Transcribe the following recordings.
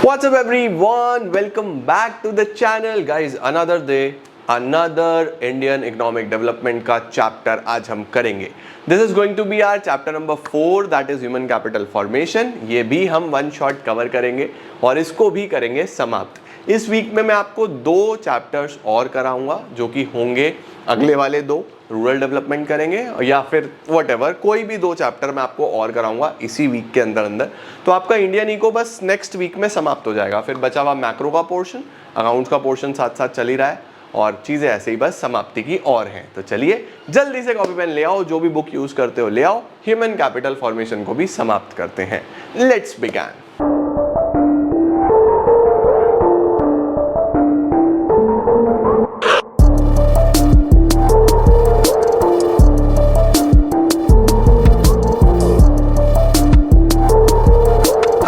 What's up everyone? Welcome back to the channel guys. Another day, another Indian economic development का chapter आज हम करेंगे. This is going to be our chapter number 4 that is human capital formation. ये भी हम one shot cover करेंगे और इसको भी करेंगे समाप्त. इस वीक में मैं आपको दो चैप्टर्स और कराऊंगा जो कि होंगे अगले वाले दो. रूरल डेवलपमेंट करेंगे या फिर व्हाटएवर कोई भी दो चैप्टर मैं आपको और कराऊंगा इसी वीक के अंदर. तो आपका इंडियन इको बस नेक्स्ट वीक में समाप्त हो जाएगा. फिर बचा हुआ मैक्रो का पोर्शन, अकाउंट्स का पोर्शन साथ साथ चल ही रहा है और चीज़ें ऐसे ही बस समाप्ति की और हैं. तो चलिए जल्दी से कॉपी पेन ले आओ, जो भी बुक यूज़ करते हो ले आओ. ह्यूमन कैपिटल फॉर्मेशन को भी समाप्त करते हैं. Let's begin.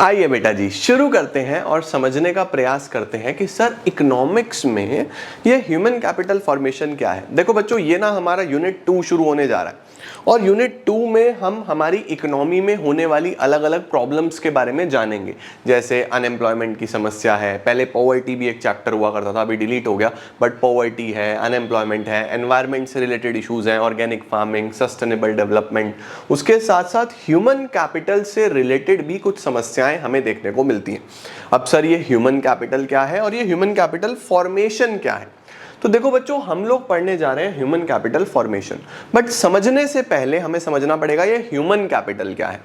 आइए बेटा जी शुरू करते हैं और समझने का प्रयास करते हैं कि सर इकोनॉमिक्स में ये ह्यूमन कैपिटल फॉर्मेशन क्या है. देखो बच्चों, ये ना हमारा यूनिट 2 शुरू होने जा रहा है और यूनिट 2 में हम हमारी इकोनॉमी में होने वाली अलग अलग प्रॉब्लम्स के बारे में जानेंगे. जैसे अनएम्प्लॉयमेंट की समस्या है, पहले पॉवर्टी भी एक चैप्टर हुआ करता था, अभी डिलीट हो गया, बट पॉवर्टी है, अनएम्प्लॉयमेंट है, एनवायरनमेंट से रिलेटेड इशूज़ हैं, ऑर्गेनिक फार्मिंग, सस्टेनेबल डेवलपमेंट. उसके साथ साथ ह्यूमन कैपिटल से रिलेटेड भी कुछ समस्याएं हमें देखने को मिलती हैं. अब सर ये ह्यूमन कैपिटल क्या है और ये ह्यूमन कैपिटल फॉर्मेशन क्या है. तो देखो बच्चों, हम लोग पढ़ने जा रहे हैं ह्यूमन कैपिटल फॉर्मेशन, बट समझने से पहले हमें समझना पड़ेगा ये ह्यूमन कैपिटल क्या है.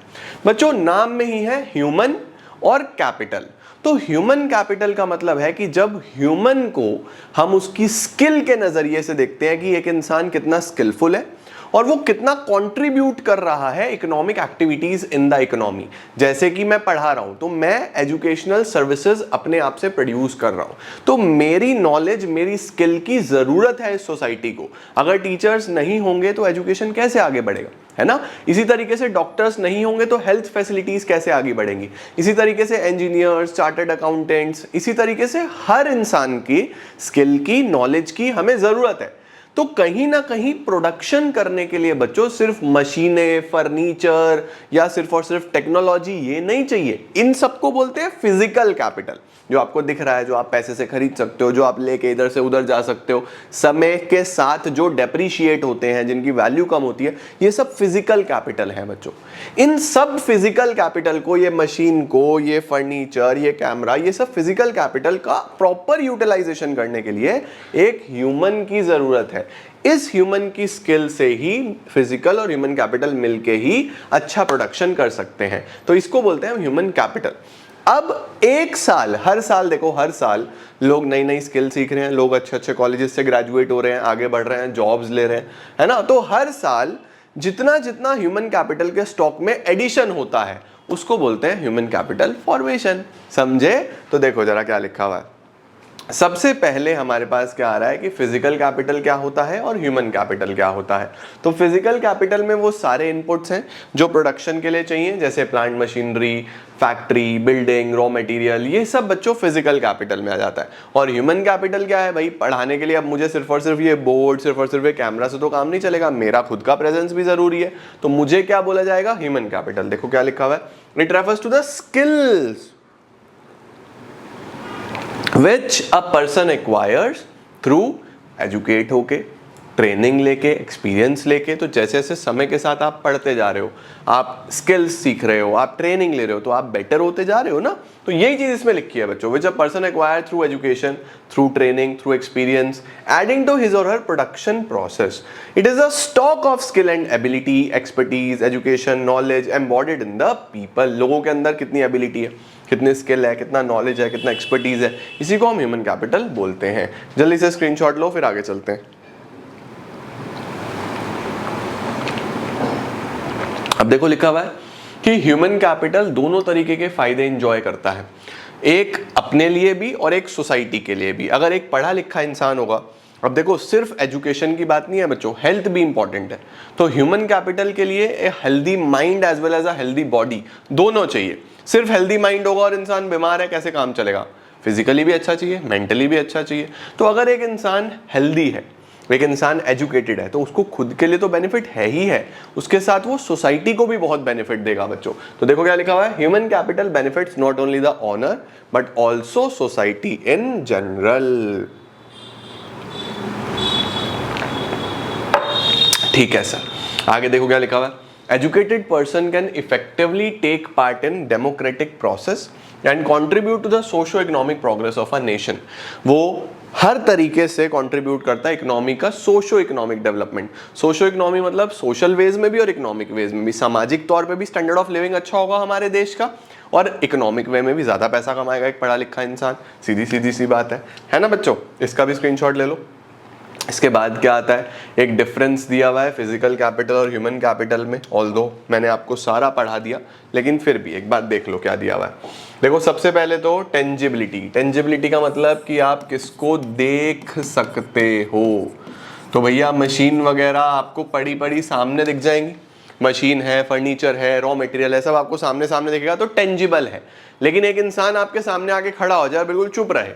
बच्चों नाम में ही है ह्यूमन और कैपिटल. तो ह्यूमन कैपिटल का मतलब है कि जब ह्यूमन को हम उसकी स्किल के नजरिए से देखते हैं कि एक इंसान कितना स्किलफुल है और वो कितना कंट्रीब्यूट कर रहा है economic activities in the economy. जैसे कि मैं पढ़ा रहा हूं तो मैं एजुकेशनल सर्विसेज अपने आप से प्रोड्यूस कर रहा हूं, तो मेरी नॉलेज, मेरी स्किल की जरूरत है इस सोसाइटी को. अगर टीचर्स नहीं होंगे तो एजुकेशन कैसे आगे बढ़ेगा, है ना. इसी तरीके से डॉक्टर्स नहीं होंगे तो हेल्थ फैसिलिटीज कैसे आगे बढ़ेंगी. इसी तरीके से इंजीनियर्स, चार्टर्ड अकाउंटेंट्स, इसी तरीके से हर इंसान की स्किल की, नॉलेज की हमें जरूरत है. तो कहीं ना कहीं प्रोडक्शन करने के लिए बच्चों सिर्फ मशीनें, फर्नीचर या सिर्फ और सिर्फ टेक्नोलॉजी ये नहीं चाहिए. इन सबको बोलते हैं फिजिकल कैपिटल. जो आपको दिख रहा है, जो आप पैसे से खरीद सकते हो, जो आप लेके इधर से उधर जा सकते हो, समय के साथ जो डेप्रिशिएट होते हैं, जिनकी वैल्यू कम होती है, ये सब फिजिकल कैपिटल है बच्चों. इन सब फिजिकल कैपिटल को, ये मशीन को, ये फर्नीचर, ये कैमरा, ये सब फिजिकल कैपिटल का प्रॉपर यूटिलाइजेशन करने के लिए एक ह्यूमन की जरूरत है. इस ह्यूमन की स्किल से ही फिजिकल और ह्यूमन कैपिटल मिलके ही अच्छा प्रोडक्शन कर सकते हैं. तो इसको बोलते हैं ह्यूमन कैपिटल. अब एक साल, हर साल देखो, हर साल लोग नई नई स्किल सीख रहे हैं, लोग अच्छे अच्छे कॉलेजेस से ग्रेजुएट हो रहे हैं, आगे बढ़ रहे हैं, जॉब्स ले रहे हैं, है ना. तो हर साल जितना जितना ह्यूमन कैपिटल के स्टॉक में एडिशन होता है उसको बोलते हैं ह्यूमन कैपिटल फॉर्मेशन. समझे? तो देखो जरा क्या लिखा हुआ है. सबसे पहले हमारे पास क्या आ रहा है कि फिजिकल कैपिटल क्या होता है और ह्यूमन कैपिटल क्या होता है. तो फिजिकल कैपिटल में वो सारे इनपुट्स हैं जो प्रोडक्शन के लिए चाहिए, जैसे plant machinery, factory, building, raw material, ये सब बच्चों फिजिकल कैपिटल में आ जाता है. और ह्यूमन कैपिटल क्या है भाई? पढ़ाने के लिए अब मुझे सिर्फ और सिर्फ ये बोर्ड, सिर्फ और सिर्फ ये कैमरा से तो काम नहीं चलेगा, मेरा खुद का प्रेजेंस भी जरूरी है. तो मुझे क्या बोला जाएगा? Human capital. देखो क्या लिखा हुआ है, it refers to the skills which a person acquires through educate होके, ट्रेनिंग लेके, एक्सपीरियंस लेके. तो जैसे जैसे समय के साथ आप पढ़ते जा रहे हो, आप स्किल्स सीख रहे हो, आप ट्रेनिंग ले रहे हो, तो आप बेटर होते जा रहे हो ना. तो यही चीज इसमें लिखी है बच्चों, which a person acquires through education, through training, through experience, adding to his or her production process. It is a stock of skill and ability, expertise, education, knowledge embodied in the people. लोगों के अंदर कितनी ability है, कितनी skill है, कितना knowledge है, कितना एक्सपर्टीज है, इसी को हम ह्यूमन कैपिटल बोलते हैं. जल्दी से स्क्रीनशॉट लो, फिर आगे चलते हैं. अब देखो लिखा हुआ है कि ह्यूमन कैपिटल दोनों तरीके के फायदे एंजॉय करता है, एक अपने लिए भी और एक सोसाइटी के लिए भी. अगर एक पढ़ा लिखा इंसान होगा, अब देखो सिर्फ एजुकेशन की बात नहीं है बच्चों, हेल्थ भी इंपॉर्टेंट है. तो ह्यूमन कैपिटल के लिए a healthy mind as well as a healthy body दोनों चाहिए. सिर्फ हेल्दी माइंड होगा और इंसान बीमार है, कैसे काम चलेगा? फिजिकली भी अच्छा चाहिए, मेंटली भी अच्छा चाहिए. तो अगर एक इंसान हेल्दी है, एक इंसान एजुकेटेड है तो उसको खुद के लिए तो बेनिफिट है ही है, उसके साथ वो सोसाइटी को भी बहुत बेनिफिट देगा बच्चों। तो देखो क्या लिखा हुआ है, human capital benefits not only the owner but also society in general. ठीक है सर, आगे देखो क्या लिखा हुआ है, educated person can effectively take part in democratic process and contribute to the socio economic progress of a nation. वो हर तरीके से कंट्रीब्यूट करता है इकोनॉमी का socio economic development. Socio economy मतलब सोशल वेज में भी और इकोनॉमिक वेज में भी, सामाजिक तौर पे भी स्टैंडर्ड ऑफ लिविंग अच्छा होगा हमारे देश का, और इकोनॉमिक वे में भी ज्यादा पैसा कमाएगा एक पढ़ा लिखा इंसान। सीधी सीधी सी बात है ना बच्चों, इसका भी स्क्रीनशॉट ले लो। इसके बाद क्या आता है, एक डिफरेंस दिया हुआ है फिजिकल कैपिटल और ह्यूमन कैपिटल में। ऑल्दो मैंने आपको सारा पढ़ा दिया लेकिन फिर भी एक बार देख लो क्या दिया हुआ है। देखो सबसे पहले तो टेंजिबिलिटी। टेंजिबिलिटी का मतलब कि आप किसको देख सकते हो। तो भैया मशीन वगैरह आपको पड़ी पड़ी सामने दिख जाएंगी, मशीन है, फर्नीचर है, रॉ मटेरियल है, सब आपको सामने सामने दिखेगा तो टेंजिबल है। लेकिन एक इंसान आपके सामने आके खड़ा हो जाए बिल्कुल चुप रहे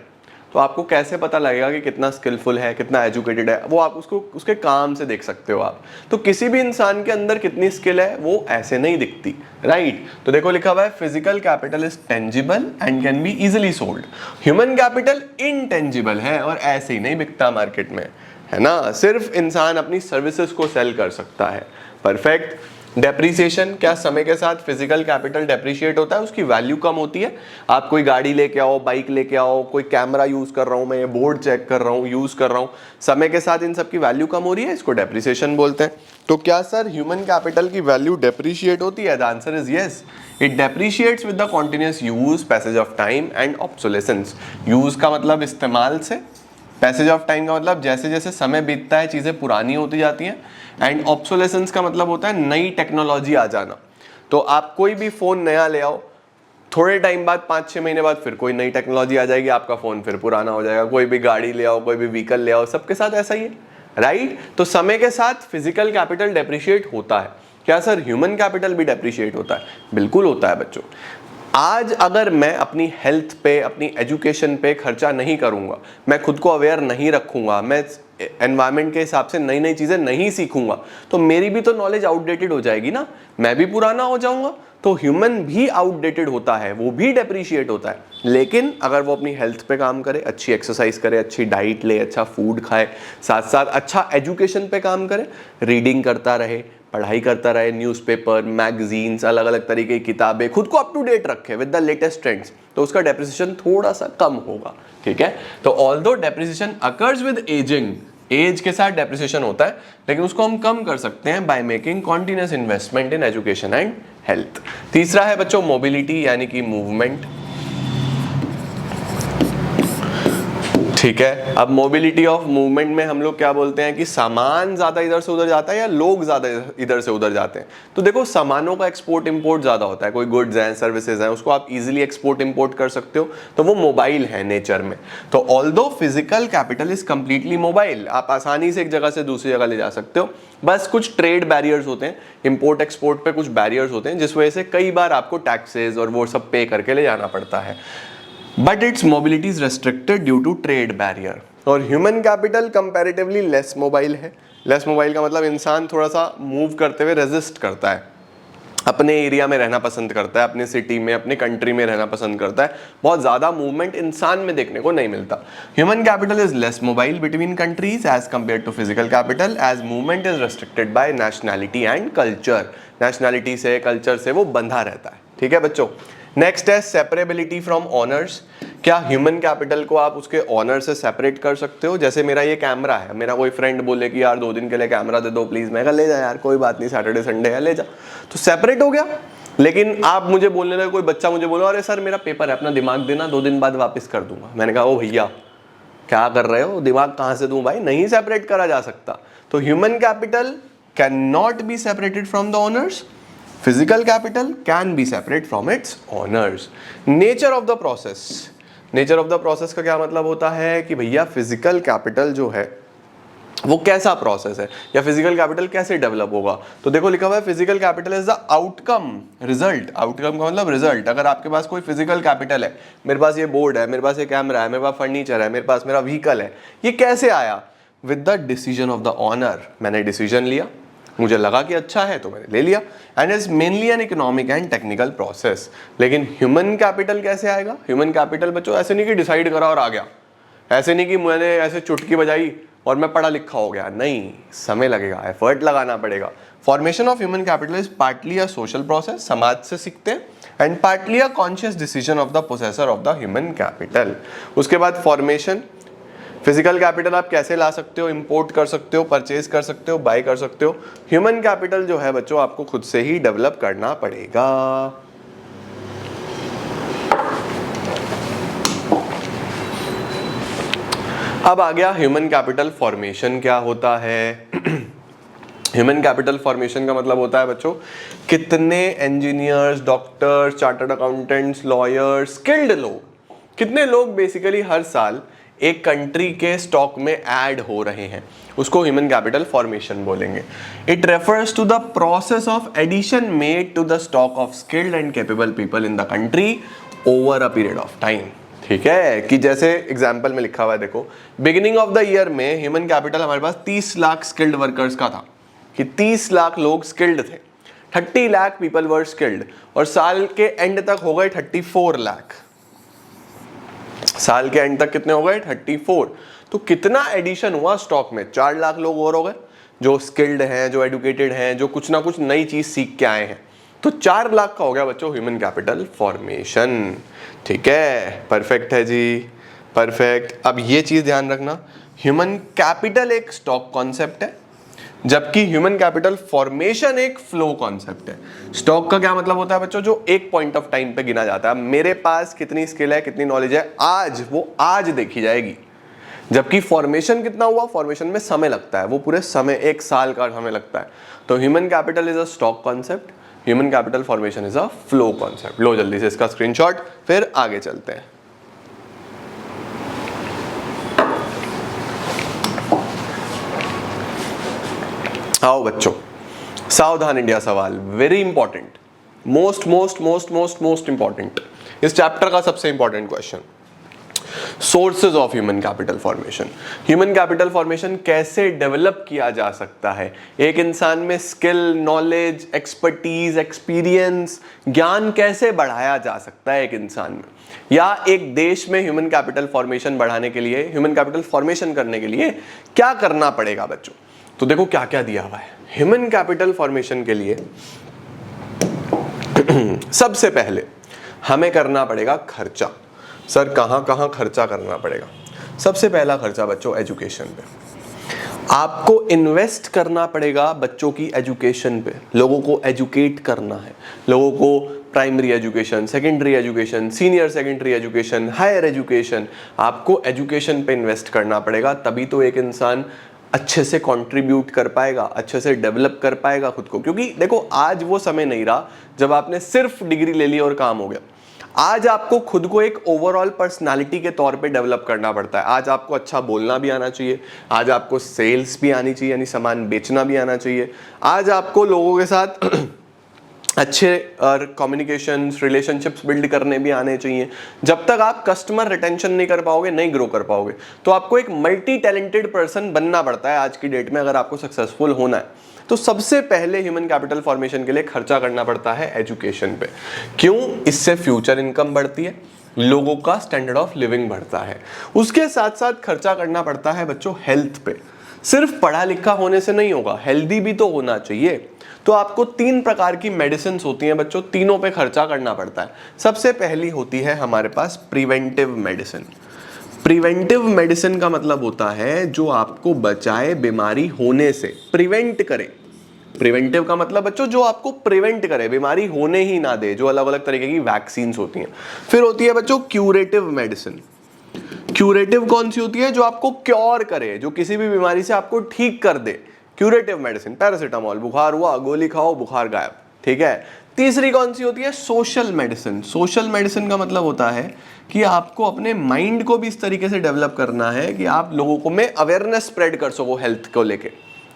तो आपको कैसे पता लगेगा कि कितना स्किलफुल है, कितना एजुकेटेड है, वो आप उसको उसके काम से देख सकते हो आप। तो किसी भी इंसान के अंदर कितनी स्किल है वो ऐसे नहीं दिखती, राइट। तो देखो लिखा हुआ है physical capital is tangible and can be easily sold. Human capital intangible है और ऐसे ही नहीं बिकता मार्केट में, है ना, सिर्फ इंसान अपनी सर्विसेज को सेल कर सकता है। परफेक्ट। डेप्रिसिएशन, क्या समय के साथ फिजिकल कैपिटल डेप्रिशिएट होता है, उसकी वैल्यू कम होती है। आप कोई गाड़ी लेके आओ, बाइक लेके आओ, कोई कैमरा यूज कर रहा हूं मैं, ये बोर्ड चेक कर रहा हूं, यूज कर रहा हूं, समय के साथ इन सब की वैल्यू कम हो रही है, इसको डेप्रिसिएशन बोलते हैं। तो क्या सर ह्यूमन कैपिटल की वैल्यू डेप्रिशिएट होती है? The answer is yes, it depreciates with the continuous use, passage of time and obsolescence. Use का मतलब इस्तेमाल से, पैसेज ऑफ टाइम का मतलब जैसे जैसे समय बीतता है चीजें पुरानी होती जाती हैं, एंड ऑब्सोलेसेंस का मतलब होता है नई टेक्नोलॉजी आ जाना। तो आप कोई भी फोन नया ले आओ, थोड़े टाइम बाद 5-6 महीने बाद फिर कोई नई टेक्नोलॉजी आ जाएगी, आपका फोन फिर पुराना हो जाएगा। कोई भी गाड़ी ले आओ, कोई भी व्हीकल ले आओ, सबके साथ ऐसा ही है, राइट। तो समय के साथ फिजिकल कैपिटल डेप्रिशिएट होता है। क्या सर ह्यूमन कैपिटल भी डेप्रिशिएट होता है? बिल्कुल होता है बच्चों। आज अगर मैं अपनी हेल्थ पे, अपनी एजुकेशन पे खर्चा नहीं करूंगा, मैं खुद को अवेयर नहीं रखूंगा, मैं एनवायरनमेंट के हिसाब से नई नई चीजें नहीं सीखूंगा, तो मेरी भी तो नॉलेज आउटडेटेड हो जाएगी ना, मैं भी पुराना हो जाऊंगा। तो ह्यूमन भी आउटडेटेड होता है, वो भी डेप्रिशिएट होता है। लेकिन अगर वो अपनी हेल्थ पे काम करे, अच्छी एक्सरसाइज करे, अच्छी डाइट ले, अच्छा फूड खाए, साथ साथ अच्छा एजुकेशन पे काम करे, रीडिंग करता रहे, पढ़ाई करता रहे, न्यूज़पेपर, मैगजीन्स, अलग अलग तरीके की किताबें, खुद को अप टू डेट रखे विद द लेटेस्ट ट्रेंड्स, तो उसका डेप्रिसिएशन थोड़ा सा कम होगा, ठीक है। तो although depreciation occurs with ageing, age के साथ डेप्रिसिएशन होता है, लेकिन उसको हम कम कर सकते हैं by making continuous investment in education and health. तीसरा है बच्चों मोबिलिटी, यानी कि मूवमेंट, ठीक है। अब मोबिलिटी ऑफ मूवमेंट में हम लोग क्या बोलते हैं कि सामान ज्यादा इधर से उधर जाता है या लोग ज्यादा इधर से उधर जाते हैं। तो देखो सामानों का एक्सपोर्ट इंपोर्ट ज्यादा होता है, कोई गुड्स हैं, सर्विसेज हैं, उसको आप इजीली एक्सपोर्ट इंपोर्ट कर सकते हो, तो वो मोबाइल है नेचर में। तो although physical capital is completely mobile, आप आसानी से एक जगह से दूसरी जगह ले जा सकते हो, बस कुछ ट्रेड बैरियर्स होते हैं, इंपोर्ट एक्सपोर्ट पे कुछ बैरियर्स होते हैं, जिस वजह से कई बार आपको टैक्सेस और वो सब पे करके ले जाना पड़ता है। But its mobility is restricted due to trade barrier। और human capital comparatively less mobile है। लेस मोबाइल का मतलब इंसान थोड़ा सा मूव करते हुए रेजिस्ट करता है, अपने एरिया में रहना पसंद करता है, अपने सिटी में, अपने कंट्री में रहना पसंद करता है। बहुत ज्यादा मूवमेंट इंसान में देखने को नहीं मिलता। Human capital is less mobile between countries as compare to physical capital, as movement is restricted by nationality and culture. Nationality से, कल्चर से वो बंधा रहता है, ठीक है बच्चों। नेक्स्ट है सेपरेबिलिटी फ्रॉम ऑनर्स। क्या ह्यूमन कैपिटल को आप उसके ऑनर से सेपरेट कर सकते हो? जैसे मेरा ये कैमरा है, मेरा कोई फ्रेंड बोले कि यार 2 दिन के लिए कैमरा दे दो प्लीज, मैं कहा ले जा यार, कोई बात नहीं, सैटरडे संडे है, ले जा, तो सेपरेट हो गया। लेकिन आप मुझे बोलने लगे, कोई बच्चा मुझे बोलो अरे सर मेरा पेपर है, अपना दिमाग देना, 2 दिन बाद वापस कर दूंगा। मैंने कहा ओ भैया क्या कर रहे हो, दिमाग कहाँ से दूं भाई, नहीं सेपरेट करा जा सकता। तो human capital can not be separated from the owners, physical capital can be separate from its owners। nature of the process, nature of the process का क्या मतलब होता है कि भैया फिजिकल कैपिटल जो है वो कैसा प्रोसेस है, या फिजिकल कैपिटल कैसे डेवलप होगा। तो देखो लिखा हुआ है physical capital is the outcome, result. Outcome का मतलब रिजल्ट। अगर आपके पास कोई फिजिकल कैपिटल है, मेरे पास ये बोर्ड है, मेरे पास ये कैमरा है, मेरे पास फर्नीचर है, मेरे पास मेरा व्हीकल है, ये कैसे आया? With the decision of the owner. मैंने डिसीजन लिया, मुझे लगा कि अच्छा है तो मैंने ले लिया, and is mainly an economic and technical process. लेकिन ह्यूमन कैपिटल कैसे आएगा? ह्यूमन कैपिटल बच्चों ऐसे नहीं कि डिसाइड करा और आ गया, ऐसे नहीं कि मैंने ऐसे चुटकी बजाई और मैं पढ़ा लिखा हो गया, नहीं, समय लगेगा, एफर्ट लगाना पड़ेगा। Formation of human capital is partly a social process, समाज से सीखते हैं, and partly a conscious decision of the possessor of the human capital. उसके बाद फॉर्मेशन, फिजिकल कैपिटल आप कैसे ला सकते हो, इंपोर्ट कर सकते हो, परचेज कर सकते हो, बाय कर सकते हो। ह्यूमन कैपिटल जो है बच्चों आपको खुद से ही डेवलप करना पड़ेगा। अब आ गया ह्यूमन कैपिटल फॉर्मेशन क्या होता है। ह्यूमन कैपिटल फॉर्मेशन का मतलब होता है बच्चों कितने engineers, doctors, chartered accountants, lawyers, skilled लोग, कितने लोग बेसिकली हर साल एक कंट्री के स्टॉक में ऐड हो रहे हैं, उसको ह्यूमन कैपिटल फॉर्मेशन बोलेंगे। It refers to the process of addition made to the stock of skilled and capable people in the country over a period of time. ठीक है, कि जैसे एग्जाम्पल में लिखा हुआ है, देखो बिगिनिंग ऑफ द ईयर में ह्यूमन कैपिटल हमारे पास 30 लाख स्किल्ड वर्कर्स का था, कि 30 लाख लोग स्किल्ड थे, 30 लाख पीपल वर स्किल्ड, और साल के एंड तक हो गए 34 लाख। साल के एंड तक कितने हो गए? 34। तो कितना एडिशन हुआ स्टॉक में? 4 लाख लोग और हो गए जो स्किल्ड हैं, जो एडुकेटेड हैं, जो कुछ ना कुछ नई चीज सीख के आए हैं। तो 4 लाख का हो गया बच्चों ह्यूमन कैपिटल फॉर्मेशन। ठीक है, परफेक्ट है जी, परफेक्ट। अब ये चीज ध्यान रखना, ह्यूमन कैपिटल एक स्टॉक कॉन्सेप्ट है, जबकि ह्यूमन कैपिटल फॉर्मेशन एक फ्लो कॉन्सेप्ट है। स्टॉक का क्या मतलब होता है बच्चों? जो एक पॉइंट ऑफ टाइम पे गिना जाता है, मेरे पास कितनी स्किल है, कितनी नॉलेज है आज, वो आज देखी जाएगी। जबकि फॉर्मेशन कितना हुआ? फॉर्मेशन में समय लगता है, वो पूरे समय, 1 साल का समय लगता है। तो human capital is a stock concept, human capital formation is a flow concept. लो जल्दी से इसका स्क्रीनशॉट, फिर आगे चलते हैं। आओ बच्चों, सावधान इंडिया सवाल, very important, most most most most most important, इस चैप्टर का सबसे important question. Sources of human capital formation. Human capital formation कैसे डेवलप किया जा सकता है? एक इंसान में स्किल, नॉलेज, एक्सपर्टीज, एक्सपीरियंस, ज्ञान कैसे बढ़ाया जा सकता है एक इंसान में, या एक देश में ह्यूमन कैपिटल फॉर्मेशन बढ़ाने के लिए, ह्यूमन कैपिटल फॉर्मेशन करने के लिए क्या करना पड़ेगा बच्चों? तो देखो क्या क्या दिया हुआ है ह्यूमन कैपिटल फॉर्मेशन के लिए। सबसे पहले हमें करना पड़ेगा खर्चा। सर कहां कहां खर्चा करना पड़ेगा? सबसे पहला खर्चा बच्चों एजुकेशन पे। आपको इन्वेस्ट करना पड़ेगा बच्चों की एजुकेशन पे, लोगों को एजुकेट करना है, लोगों को primary education, secondary education, senior secondary education, higher education, आपको एजुकेशन पे इन्वेस्ट करना पड़ेगा, तभी तो एक इंसान अच्छे से कंट्रीब्यूट कर पाएगा, अच्छे से डेवलप कर पाएगा खुद को। क्योंकि देखो आज वो समय नहीं रहा जब आपने सिर्फ डिग्री ले ली और काम हो गया। आज आपको खुद को एक ओवरऑल पर्सनालिटी के तौर पे डेवलप करना पड़ता है। आज आपको अच्छा बोलना भी आना चाहिए, आज आपको सेल्स भी आनी चाहिए, यानी सामान बेचना भी आना चाहिए, आज आपको लोगों के साथ अच्छे कम्युनिकेशन, रिलेशनशिप्स बिल्ड करने भी आने चाहिए। जब तक आप कस्टमर रिटेंशन नहीं कर पाओगे, नहीं ग्रो कर पाओगे। तो आपको एक मल्टी टैलेंटेड पर्सन बनना पड़ता है आज की डेट में, अगर आपको सक्सेसफुल होना है। तो सबसे पहले ह्यूमन कैपिटल फॉर्मेशन के लिए खर्चा करना पड़ता है एजुकेशन पे। क्यों? इससे फ्यूचर इनकम बढ़ती है, लोगों का स्टैंडर्ड ऑफ लिविंग बढ़ता है। उसके साथ साथ खर्चा करना पड़ता है बच्चों हेल्थ पे। सिर्फ पढ़ा लिखा होने से नहीं होगा, हेल्दी भी तो होना चाहिए। तो आपको 3 प्रकार की मेडिसिन होती हैं बच्चों, तीनों पे खर्चा करना पड़ता है। सबसे पहली होती है हमारे पास प्रिवेंटिव मेडिसिन। प्रिवेंटिव मेडिसिन का मतलब होता है जो आपको बचाए बीमारी होने से, प्रिवेंट करे। प्रिवेंटिव का मतलब बच्चों जो आपको प्रिवेंट करे, बीमारी होने ही ना दे, जो अलग अलग तरीके की वैक्सीन होती हैं। फिर होती है बच्चों क्यूरेटिव मेडिसिन। क्यूरेटिव कौन सी होती है? जो आपको क्योर करे, जो किसी भी बीमारी से आपको ठीक कर दे। क्यूरेटिव मेडिसिन, पैरासीटामोल, बुखार हुआ गोली खाओ, बुखार गायब। ठीक है। तीसरी कौन सी होती है? Social medicine. सोशल मेडिसिन का मतलब होता है कि आपको अपने माइंड को भी इस तरीके से डेवलप करना है कि आप लोगों को में अवेयरनेस स्प्रेड कर सको हेल्थ को लेके,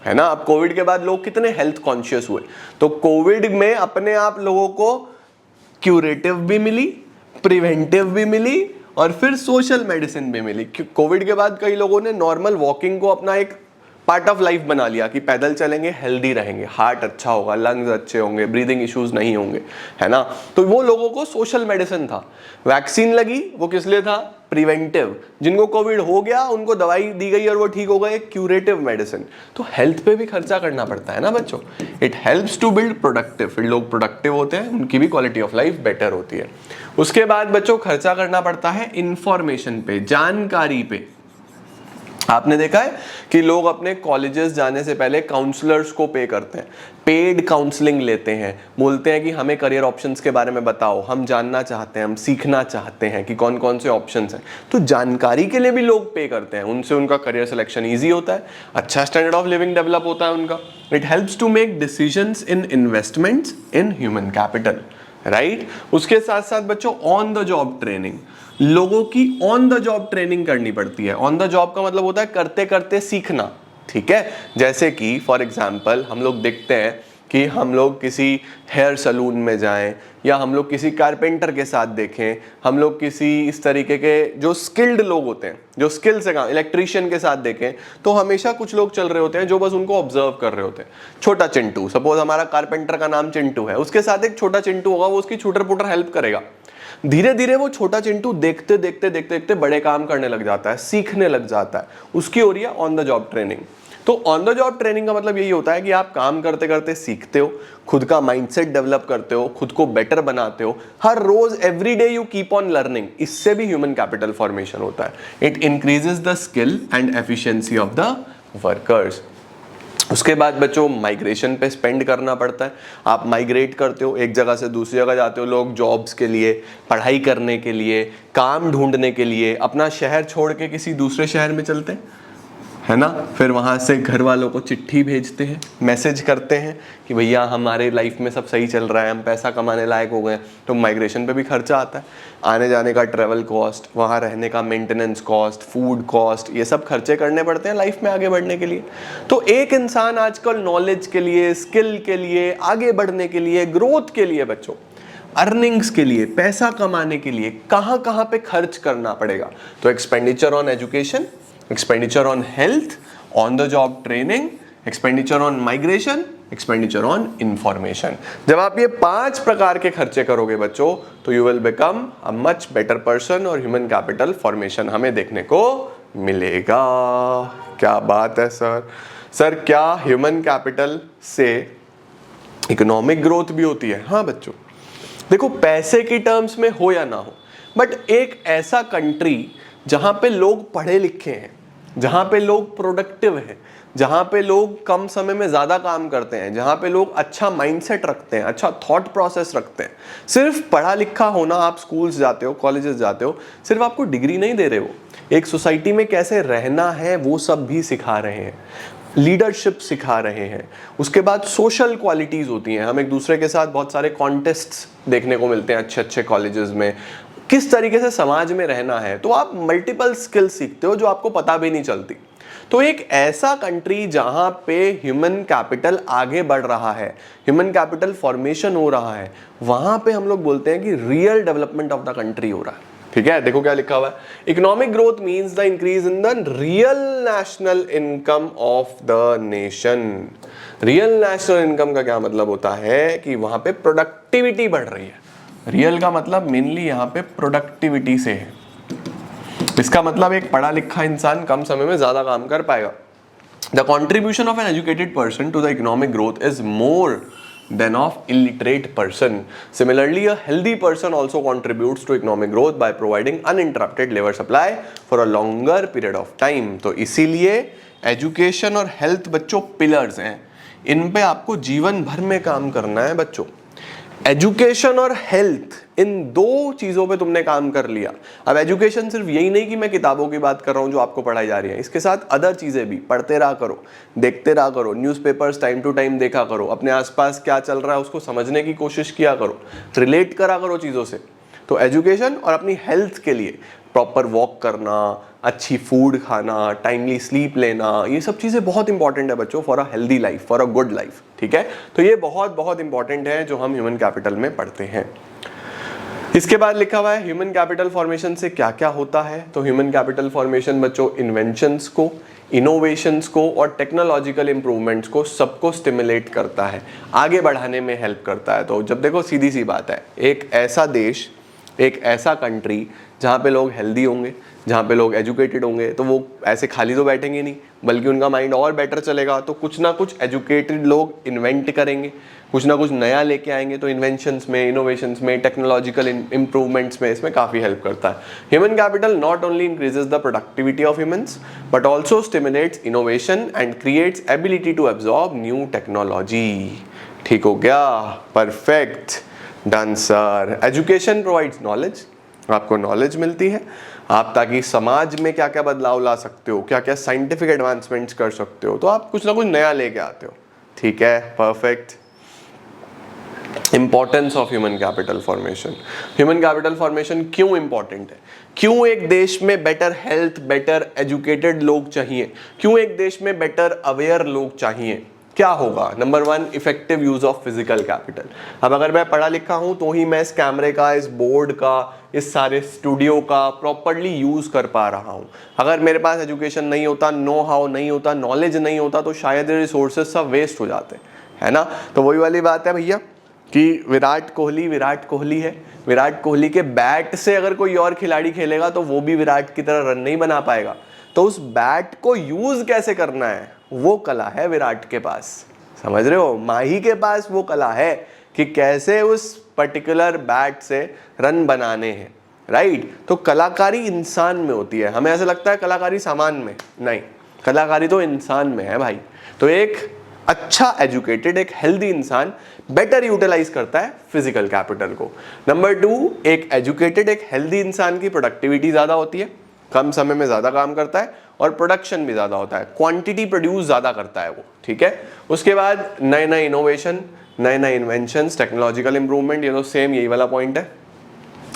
है ना। अब कोविड के बाद लोग कितने हेल्थ कॉन्शियस हुए, तो कोविड में अपने आप लोगों को क्यूरेटिव भी मिली, प्रिवेंटिव भी मिली और फिर सोशल मेडिसिन भी मिली। कोविड के बाद कई लोगों ने नॉर्मल वॉकिंग को अपना एक पार्ट ऑफ लाइफ बना लिया कि पैदल चलेंगे, हेल्दी रहेंगे, हार्ट अच्छा होगा, लंग्स अच्छे होंगे, ब्रीदिंग इश्यूज नहीं होंगे, है ना। तो वो लोगों को सोशल मेडिसिन था। वैक्सीन लगी, वो किस लिए था? प्रिवेंटिव। जिनको कोविड हो गया उनको दवाई दी गई और वो ठीक हो गए, क्यूरेटिव मेडिसिन। तो हेल्थ पे भी खर्चा करना पड़ता है ना बच्चों। It helps to build productive. फिर लोग प्रोडक्टिव होते हैं, उनकी भी क्वालिटी ऑफ लाइफ बेटर होती है। उसके बाद बच्चों खर्चा करना पड़ता है इंफॉर्मेशन पे, जानकारी पे। आपने देखा है कि लोग अपने कॉलेजेस जाने से पहले काउंसलर्स को पे करते हैं, पेड काउंसलिंग लेते हैं, बोलते हैं कि हमें करियर ऑप्शंस के बारे में बताओ, हम जानना चाहते हैं, हम सीखना चाहते हैं कि कौन कौन से ऑप्शंस हैं। तो जानकारी के लिए भी लोग पे करते हैं, उनसे उनका करियर सिलेक्शन ईजी होता है, अच्छा स्टैंडर्ड ऑफ लिविंग डेवलप होता है उनका। It helps to make decisions in investments in human capital, right. उसके साथ साथ बच्चों ऑन द जॉब ट्रेनिंग, लोगों की ऑन द जॉब ट्रेनिंग करनी पड़ती है। ऑन द जॉब का मतलब होता है करते करते सीखना, ठीक है। जैसे कि फॉर एग्जांपल हम लोग देखते हैं कि हम लोग किसी हेयर सलून में जाएं, या हम लोग किसी कारपेंटर के साथ देखें, हम लोग किसी इस तरीके के जो स्किल्ड लोग होते हैं, जो स्किल से काम, इलेक्ट्रीशियन के साथ देखें, तो हमेशा कुछ लोग चल रहे होते हैं जो बस उनको ऑब्जर्व कर रहे होते हैं। छोटा चिंटू, सपोज हमारा कारपेंटर का नाम चिंटू है, उसके साथ एक छोटा चिंटू होगा, वो उसकी छूटर पुटर हेल्प करेगा। धीरे धीरे वो छोटा चिंटू देखते देखते देखते देखते बड़े काम करने लग जाता है, सीखने लग जाता है। उसकी हो रही है ऑन द जॉब ट्रेनिंग। तो ऑन द जॉब ट्रेनिंग का मतलब यही होता है कि आप काम करते करते सीखते हो, खुद का माइंडसेट डेवलप करते हो, खुद को बेटर बनाते हो, हर रोज every day you keep on learning. इससे भी ह्यूमन कैपिटल फॉर्मेशन होता है। It increases the skill and efficiency of the workers. उसके बाद बच्चों माइग्रेशन पे स्पेंड करना पड़ता है। आप माइग्रेट करते हो, एक जगह से दूसरी जगह जाते हो, लोग जॉब्स के लिए, पढ़ाई करने के लिए, काम ढूंढने के लिए अपना शहर छोड़ के किसी दूसरे शहर में चलते हैं, है ना। फिर वहाँ से घर वालों को चिट्ठी भेजते हैं, मैसेज करते हैं कि भैया हमारे लाइफ में सब सही चल रहा है, हम पैसा कमाने लायक हो गए। तो माइग्रेशन पे भी खर्चा आता है, आने जाने का ट्रैवल कॉस्ट, वहाँ रहने का मेंटेनेंस कॉस्ट, फूड कॉस्ट, ये सब खर्चे करने पड़ते हैं लाइफ में आगे बढ़ने के लिए। तो एक इंसान आजकल नॉलेज के लिए, स्किल के लिए, आगे बढ़ने के लिए, ग्रोथ के लिए बच्चों, अर्निंग्स के लिए, पैसा कमाने के लिए कहाँ कहाँ पे खर्च करना पड़ेगा? तो expenditure on education, expenditure on health, on the job training, expenditure on migration, expenditure on information. जब आप ये 5 प्रकार के खर्चे करोगे बच्चों, तो you will become a much better person और ह्यूमन कैपिटल फॉर्मेशन हमें देखने को मिलेगा। क्या बात है सर। सर क्या ह्यूमन कैपिटल से इकोनॉमिक ग्रोथ भी होती है? हाँ बच्चों, देखो पैसे की टर्म्स में हो या ना हो, बट एक ऐसा कंट्री जहां पे लोग पढ़े लिखे हैं, जहां पे लोग प्रोडक्टिव हैं, जहां पे लोग कम समय में ज्यादा काम करते हैं, जहां पे लोग अच्छा माइंडसेट रखते हैं, अच्छा थॉट प्रोसेस रखते हैं। सिर्फ पढ़ा लिखा होना, आप स्कूल्स जाते हो, कॉलेजेस जाते हो, सिर्फ आपको डिग्री नहीं दे रहे हो, एक सोसाइटी में कैसे रहना है वो सब भी सिखा रहे हैं, लीडरशिप सिखा रहे हैं। उसके बाद सोशल क्वालिटीज होती हैं, हम एक दूसरे के साथ बहुत सारे कॉन्टेस्ट्स देखने को मिलते हैं अच्छे अच्छे कॉलेजेस में, किस तरीके से समाज में रहना है। तो आप मल्टीपल स्किल सीखते हो जो आपको पता भी नहीं चलती। तो एक ऐसा कंट्री जहां पे ह्यूमन कैपिटल आगे बढ़ रहा है, ह्यूमन कैपिटल फॉर्मेशन हो रहा है, वहां पे हम लोग बोलते हैं कि real development of the country हो रहा है। ठीक है, देखो क्या लिखा हुआ है, economic growth means the increase in the real national income of the nation. Real national income का क्या मतलब होता है कि वहां पे प्रोडक्टिविटी बढ़ रही है। रियल का मतलब मेनली यहाँ पे प्रोडक्टिविटी से है। इसका मतलब एक पढ़ा लिखा इंसान कम समय में ज्यादा काम कर पाएगा। The contribution of an educated person to the economic growth is more than of illiterate person. Similarly, a healthy person also contributes to economic growth by providing uninterrupted labor supply for a longer period of time. तो इसीलिए education और health बच्चों pillars हैं, इन पे आपको जीवन भर में काम करना है बच्चों। एजुकेशन और हेल्थ, इन 2 चीजों पे तुमने काम कर लिया। अब एजुकेशन सिर्फ यही नहीं कि मैं किताबों की बात कर रहा हूं जो आपको पढ़ाई जा रही है, इसके साथ अदर चीजें भी पढ़ते रहा करो, देखते रहा करो, न्यूज़पेपर्स टाइम टू टाइम देखा करो, अपने आसपास क्या चल रहा है उसको समझने की कोशिश किया करो, रिलेट करा करो चीजों से। तो एजुकेशन और अपनी हेल्थ के लिए प्रॉपर वॉक करना, अच्छी फूड खाना, टाइमली स्लीप लेना, ये सब चीज़ें बहुत इंपॉर्टेंट है बच्चों for a healthy life, for a good life. ठीक है, तो ये बहुत बहुत इंपॉर्टेंट है जो हम ह्यूमन कैपिटल में पढ़ते हैं। इसके बाद लिखा हुआ है ह्यूमन कैपिटल फॉर्मेशन से क्या क्या होता है। तो ह्यूमन कैपिटल फॉर्मेशन बच्चों इन्वेंशंस को, इनोवेशंस को और टेक्नोलॉजिकल इंप्रूवमेंट्स को सबको स्टिमुलेट करता है, आगे बढ़ाने में हेल्प करता है। तो जब देखो सीधी सी बात है, एक ऐसा देश, एक ऐसा कंट्री जहाँ पे लोग हेल्दी होंगे, जहाँ पे लोग एजुकेटेड होंगे, तो वो ऐसे खाली तो बैठेंगे नहीं, बल्कि उनका माइंड और बेटर चलेगा। तो कुछ ना कुछ एजुकेटेड लोग इन्वेंट करेंगे, कुछ ना कुछ नया लेके आएंगे। तो इन्वेंशंस में, इनोवेशंस में, टेक्नोलॉजिकल इंप्रूवमेंट्स में इसमें काफ़ी हेल्प करता है। Human capital not only increases the productivity of humans but also stimulates innovation and creates ability to absorb new technology. ठीक हो गया, perfect, done sir. Education provides knowledge, आपको नॉलेज मिलती है, आप ताकि समाज में क्या क्या बदलाव ला सकते हो, क्या क्या साइंटिफिक एडवांसमेंट्स कर सकते हो, तो आप कुछ ना कुछ नया लेके आते हो। ठीक है, perfect. Importance of human capital formation. Human capital formation क्यों इंपॉर्टेंट है? क्यों एक देश में बेटर हेल्थ, बेटर एजुकेटेड लोग चाहिए? क्यों एक देश में बेटर अवेयर लोग चाहिए? क्या होगा? Number 1, effective use of physical capital. अब अगर मैं पढ़ा लिखा हूं तो ही मैं इस कैमरे का, इस बोर्ड का, इस सारे स्टूडियो का प्रॉपरली यूज कर पा रहा हूं। अगर मेरे पास एजुकेशन नहीं होता, नो हाउ नहीं होता, नॉलेज नहीं होता, तो शायद ये रिसोर्सेज सब वेस्ट हो जाते, है ना। तो वही वाली बात है भैया कि विराट कोहली है, विराट कोहली के बैट से अगर कोई और खिलाड़ी खेलेगा तो वो भी विराट की तरह रन नहीं बना पाएगा। तो उस बैट को यूज कैसे करना है, वो कला है विराट के पास। समझ रहे हो? माही के पास वो कला है कि कैसे उस पर्टिकुलर बैट से रन बनाने हैं, राइट। तो कलाकारी इंसान में होती है। हमें ऐसा लगता है कलाकारी सामान में, नहीं, कलाकारी तो इंसान में है भाई। तो एक अच्छा एजुकेटेड, एक हेल्दी इंसान बेटर यूटिलाइज करता है फिजिकल कैपिटल को। नंबर 2, एक एजुकेटेड, एक हेल्दी इंसान की प्रोडक्टिविटी ज़्यादा होती है, कम समय में ज़्यादा काम करता है और प्रोडक्शन भी ज़्यादा होता है, क्वांटिटी प्रोड्यूस ज़्यादा करता है वो। ठीक है, उसके बाद नए नए इनोवेशन, नए नए इन्वेंशंस, टेक्नोलॉजिकल इंप्रूवमेंट, ये तो सेम यही वाला पॉइंट है,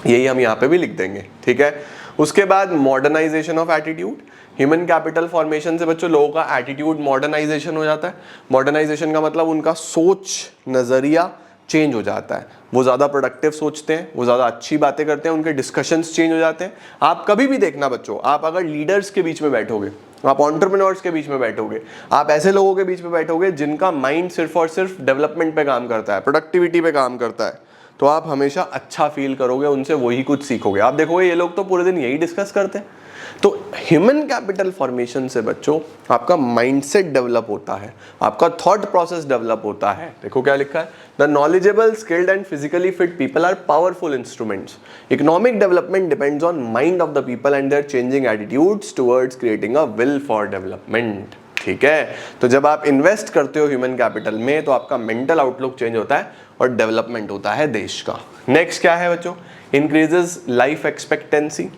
यही हम यहाँ पे भी लिख देंगे। ठीक है, उसके बाद modernisation of attitude. Human capital formation से बच्चों लोगों का एटीट्यूड मॉडर्नाइजेशन हो जाता है। मॉडर्नाइजेशन का मतलब उनका सोच, नज़रिया चेंज हो जाता है, वो ज़्यादा प्रोडक्टिव सोचते हैं, वो ज़्यादा अच्छी बातें करते हैं, उनके डिस्कशंस चेंज हो जाते हैं। आप कभी भी देखना बच्चों, आप अगर लीडर्स के बीच में बैठोगे, आप एंटरप्रेन्योर्स के बीच में बैठोगे, आप ऐसे लोगों के बीच में बैठोगे जिनका माइंड सिर्फ और सिर्फ डेवलपमेंट पे काम करता है, प्रोडक्टिविटी पे काम करता है, तो आप हमेशा अच्छा फील करोगे, उनसे वही कुछ सीखोगे। आप देखोगे ये लोग तो पूरे दिन यही डिस्कस करते हैं। तो ह्यूमन कैपिटल फॉर्मेशन से बच्चों आपका माइंडसेट डेवलप होता है, आपका थॉट प्रोसेस डेवलप होता है। देखो क्या लिखा है, the knowledgeable, skilled and physically fit people are powerful instruments. Economic development depends on mind of the people and their changing attitudes towards creating a will for development. ठीक है, तो जब आप इन्वेस्ट करते हो ह्यूमन कैपिटल में तो आपका मेंटल आउटलुक चेंज होता है और डेवलपमेंट होता है देश का। नेक्स्ट क्या है बच्चों, increases life expectancy.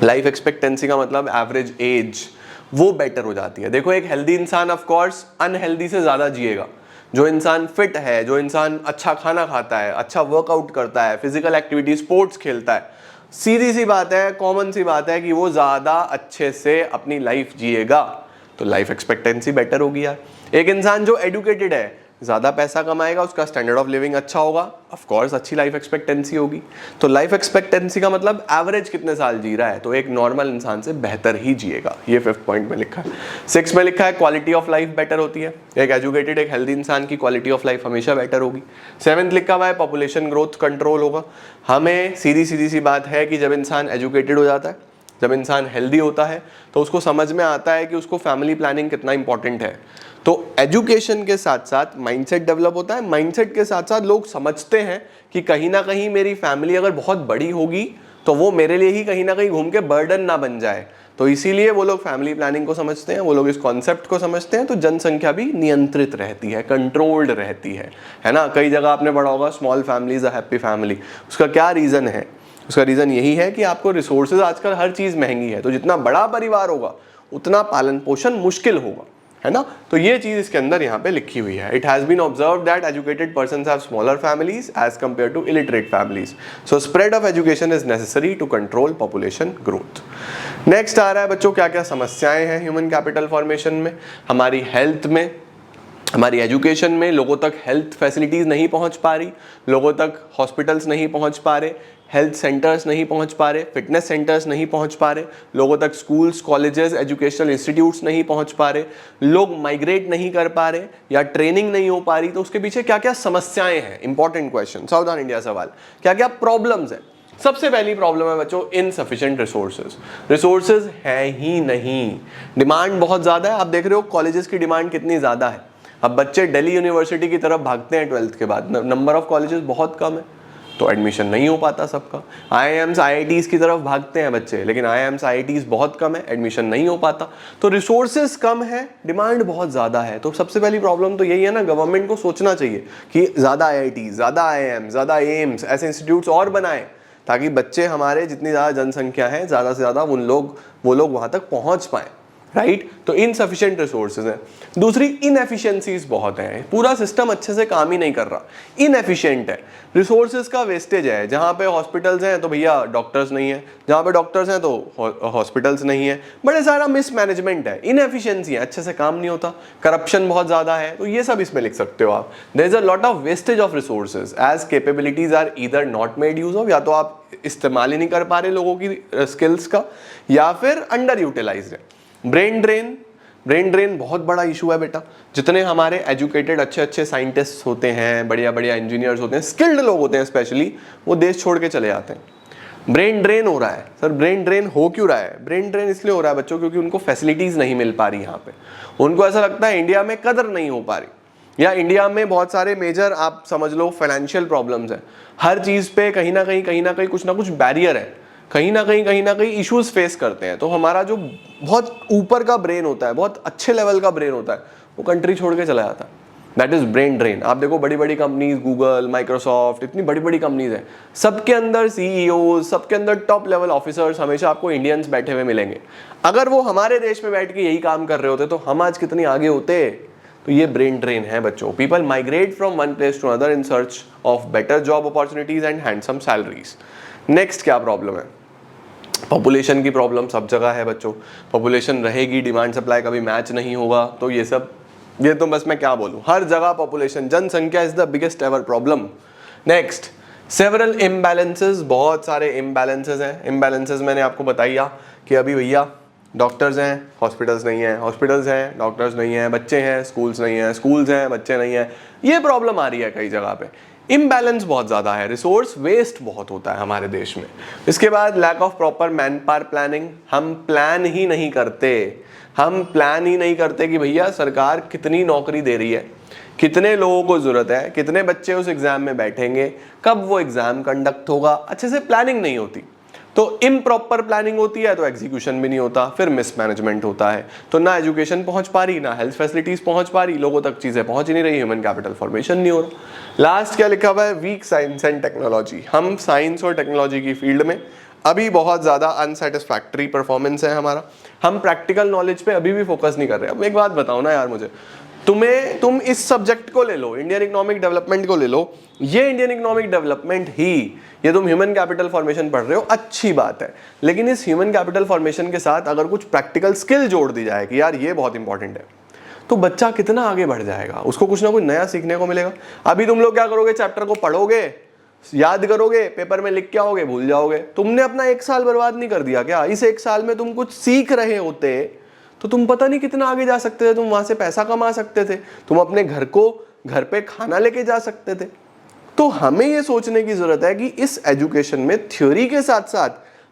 Life expectancy का मतलब एवरेज एज, वो बेटर हो जाती है। देखो एक हेल्दी इंसान ऑफ कोर्स अनहेल्दी से ज़्यादा जिएगा। जो इंसान फिट है, जो इंसान अच्छा खाना खाता है, अच्छा वर्कआउट करता है, फिजिकल एक्टिविटी, स्पोर्ट्स खेलता है, सीधी सी बात है, कॉमन सी बात है कि वो ज़्यादा अच्छे से अपनी लाइफ जिएगा, तो लाइफ एक्सपेक्टेंसी बेटर होगी यार। एक इंसान जो एडुकेटेड है, ज़्यादा पैसा कमाएगा, उसका स्टैंडर्ड ऑफ लिविंग अच्छा होगा, ऑफ कोर्स अच्छी लाइफ एक्सपेक्टेंसी होगी। तो लाइफ एक्सपेक्टेंसी का मतलब एवरेज कितने साल जी रहा है, तो एक नॉर्मल इंसान से बेहतर ही जिएगा। ये 5th पॉइंट में लिखा है। 6 में लिखा है क्वालिटी ऑफ लाइफ बेटर होती है। एक एजुकेटेड, एक हेल्दी इंसान की क्वालिटी ऑफ लाइफ हमेशा बेटर होगी। 7th लिखा हुआ है पॉपुलेशन ग्रोथ कंट्रोल होगा। हमें सीधी सी बात है कि जब इंसान एजुकेटेड हो जाता है, जब इंसान हेल्दी होता है, तो उसको समझ में आता है कि उसको फैमिली प्लानिंग कितना इंपॉर्टेंट है। तो एजुकेशन के साथ साथ माइंडसेट डेवलप होता है, माइंडसेट के साथ साथ लोग समझते हैं कि कहीं ना कहीं मेरी फैमिली अगर बहुत बड़ी होगी तो वो मेरे लिए ही कहीं ना कहीं घूम के बर्डन ना बन जाए। तो इसीलिए वो लोग फैमिली प्लानिंग को समझते हैं, वो लोग इस कॉन्सेप्ट को समझते हैं। तो जनसंख्या भी नियंत्रित रहती है, कंट्रोल्ड रहती है ना। कई जगह आपने पढ़ा होगा small families a happy family. उसका क्या रीज़न है? उसका रीज़न यही है कि आपको रिसोर्सेज, आजकल हर चीज़ महंगी है, तो जितना बड़ा परिवार होगा उतना पालन पोषण मुश्किल होगा, है ना। तो ये चीज इसके अंदर यहाँ पे लिखी हुई है। It has been observed that educated persons have smaller families as compare to illiterate families, so spread of education is necessary to control population growth. Next आ रहा है बच्चों क्या क्या समस्याएं हैं ह्यूमन कैपिटल फॉर्मेशन में, हमारी हेल्थ में, हमारी एजुकेशन में लोगों तक हेल्थ फैसिलिटीज़ नहीं पहुंच पा रही, लोगों तक हॉस्पिटल्स नहीं पहुंच पा रहे, हेल्थ सेंटर्स नहीं पहुंच पा रहे, फिटनेस सेंटर्स नहीं पहुंच पा रहे, लोगों तक स्कूल्स, कॉलेजेस, एजुकेशनल इंस्टीट्यूट्स नहीं पहुंच पा रहे, लोग माइग्रेट नहीं कर पा रहे या ट्रेनिंग नहीं हो पा रही। तो उसके पीछे क्या क्या समस्याएं हैं? इंपॉर्टेंट क्वेश्चन, सावधान इंडिया सवाल, क्या क्या प्रॉब्लम्स है? सबसे पहली प्रॉब्लम है बच्चों इनसफिशिएंट रिसोर्सेज। रिसोर्सेज है ही नहीं, डिमांड बहुत ज़्यादा है। आप देख रहे हो कॉलेजेस की डिमांड कितनी ज़्यादा है। अब बच्चे दिल्ली यूनिवर्सिटी की तरफ भागते हैं 12th के बाद, नंबर ऑफ कॉलेजेस बहुत कम है तो एडमिशन नहीं हो पाता सबका। IIMs IITs की तरफ भागते हैं बच्चे, लेकिन IIMs IITs बहुत कम है, एडमिशन नहीं हो पाता। तो रिसोर्सेज कम है, डिमांड बहुत ज़्यादा है। तो सबसे पहली प्रॉब्लम तो यही है ना, गवर्नमेंट को सोचना चाहिए कि ज़्यादा IITs, ज़्यादा IIMs, ज़्यादा एम्स ऐसे इंस्टीट्यूट्स और बनाएं, ताकि बच्चे हमारे जितनी ज़्यादा जनसंख्या है ज़्यादा से ज़्यादा वो लोग वहाँ तक पहुँच पाएँ, राइट। तो इनसफिशिएंट रिसोर्सेज हैं। दूसरी इनएफिशिएंसीज बहुत हैं, पूरा सिस्टम अच्छे से काम ही नहीं कर रहा, इनएफिशिएंट है। रिसोर्सेज का वेस्टेज है, जहाँ पे हॉस्पिटल्स हैं तो भैया डॉक्टर्स नहीं है, जहाँ पे डॉक्टर्स हैं तो हॉस्पिटल्स नहीं है, बड़े सारा मिसमैनेजमेंट है, इनएफिशिएंसी है, अच्छे से काम नहीं होता, करप्शन बहुत ज़्यादा है। तो ये सब इसमें लिख सकते हो आप। There is a lot of wastage of resources as capabilities are either not made use of, या तो आप इस्तेमाल ही नहीं कर पा रहे लोगों की स्किल्स का, या फिर अंडर यूटिलाइज्ड है। ब्रेन ड्रेन बहुत बड़ा इशू है बेटा। जितने हमारे एजुकेटेड अच्छे साइंटिस्ट होते हैं, बढ़िया इंजीनियर्स होते हैं, स्किल्ड लोग होते हैं स्पेशली, वो देश छोड़ के चले जाते हैं। ब्रेन ड्रेन हो रहा है। सर ब्रेन ड्रेन हो क्यों रहा है? ब्रेन ड्रेन इसलिए हो रहा है बच्चों क्योंकि उनको फैसिलिटीज नहीं मिल पा रही यहाँ पे। उनको ऐसा लगता है इंडिया में कदर नहीं हो पा रही, या इंडिया में बहुत सारे मेजर आप समझ लो फाइनेंशियल प्रॉब्लम्स हैं। हर चीज़ पे कहीं ना कहीं कुछ ना कुछ बैरियर है, कहीं ना कहीं इश्यूज फेस करते हैं। तो हमारा जो बहुत ऊपर का ब्रेन होता है, बहुत अच्छे लेवल का ब्रेन होता है, वो कंट्री छोड़ के चला जाता है। That is brain drain. आप देखो बड़ी कंपनीज, गूगल, माइक्रोसॉफ्ट, इतनी बड़ी कंपनीज हैं, सबके अंदर CEO, सबके अंदर टॉप लेवल ऑफिसर्स हमेशा आपको इंडियंस बैठे हुए मिलेंगे। अगर वो हमारे देश में बैठ के यही काम कर रहे होते तो हम आज कितनी आगे होते। तो ये ब्रेन ड्रेन है बच्चों। People migrate from one place to another in search of better job opportunities and handsome salaries. Next क्या प्रॉब्लम है? पॉपुलेशन की प्रॉब्लम सब जगह है बच्चों। पॉपुलेशन रहेगी, डिमांड सप्लाई कभी मैच नहीं होगा। तो ये तो बस मैं क्या बोलूं, हर जगह पॉपुलेशन, जनसंख्या is the biggest ever problem. Next, several imbalances, बहुत सारे इम्बैलेंसेस हैं। इम्बैलेंसेस मैंने आपको बताया कि अभी भैया डॉक्टर्स हैं, हॉस्पिटल्स नहीं है, हॉस्पिटल्स हैं, डॉक्टर्स नहीं है, बच्चे हैं, स्कूल्स नहीं है, स्कूल्स हैं, बच्चे नहीं है। ये प्रॉब्लम आ रही है कई जगह पे। इम्बैलेंस बहुत ज़्यादा है, रिसोर्स वेस्ट बहुत होता है हमारे देश में। इसके बाद lack of proper man power planning. हम प्लान ही नहीं करते कि भैया सरकार कितनी नौकरी दे रही है, कितने लोगों को ज़रूरत है, कितने बच्चे उस एग्ज़ाम में बैठेंगे, कब वो एग्ज़ाम कंडक्ट होगा। अच्छे से प्लानिंग नहीं होती, तो इम्प्रॉपर प्लानिंग होती है तो एग्जीक्यूशन भी नहीं होता, फिर मिसमैनेजमेंट होता है। तो ना एजुकेशन पहुंच पा रही, ना हेल्थ फैसिलिटीज पहुंच पा रही, लोगों तक चीज़ें पहुंच ही नहीं रही, ह्यूमन कैपिटल फॉर्मेशन नहीं हो रहा। लास्ट क्या लिखा हुआ है? Weak science and technology. हम साइंस और टेक्नोलॉजी की फील्ड में अभी बहुत ज़्यादा अनसेटिस्फैक्ट्री परफॉर्मेंस है हमारा। हम प्रैक्टिकल नॉलेज पे अभी भी फोकस नहीं कर रहे। अब एक बात बताओ ना यार मुझे, तुम इस सब्जेक्ट को ले लो, इंडियन इकोनॉमिक डेवलपमेंट को ले लो, ये इंडियन इकोनॉमिक डेवलपमेंट ही, ये तुम ह्यूमन कैपिटल फॉर्मेशन पढ़ रहे हो, अच्छी बात है, लेकिन इस ह्यूमन कैपिटल फॉर्मेशन के साथ अगर कुछ प्रैक्टिकल स्किल जोड़ दी जाए कि यार ये बहुत इंपॉर्टेंट है, तो बच्चा कितना आगे बढ़ जाएगा, उसको कुछ ना कुछ नया सीखने को मिलेगा। अभी तुम लोग क्या करोगे? चैप्टर को पढ़ोगे, याद करोगे, पेपर में लिख के आओगे, भूल जाओगे। तुमने अपना 1 साल बर्बाद नहीं कर दिया क्या? इस 1 साल में तुम कुछ सीख रहे होते तो तुम पता नहीं कितना आगे जा सकते थे, तुम वहां से पैसा कमा सकते थे, तुम अपने घर पे खाना लेके जा सकते थे। तो हमें ये सोचने की जरूरत है कि इस एजुकेशन में थ्योरी के साथ साथ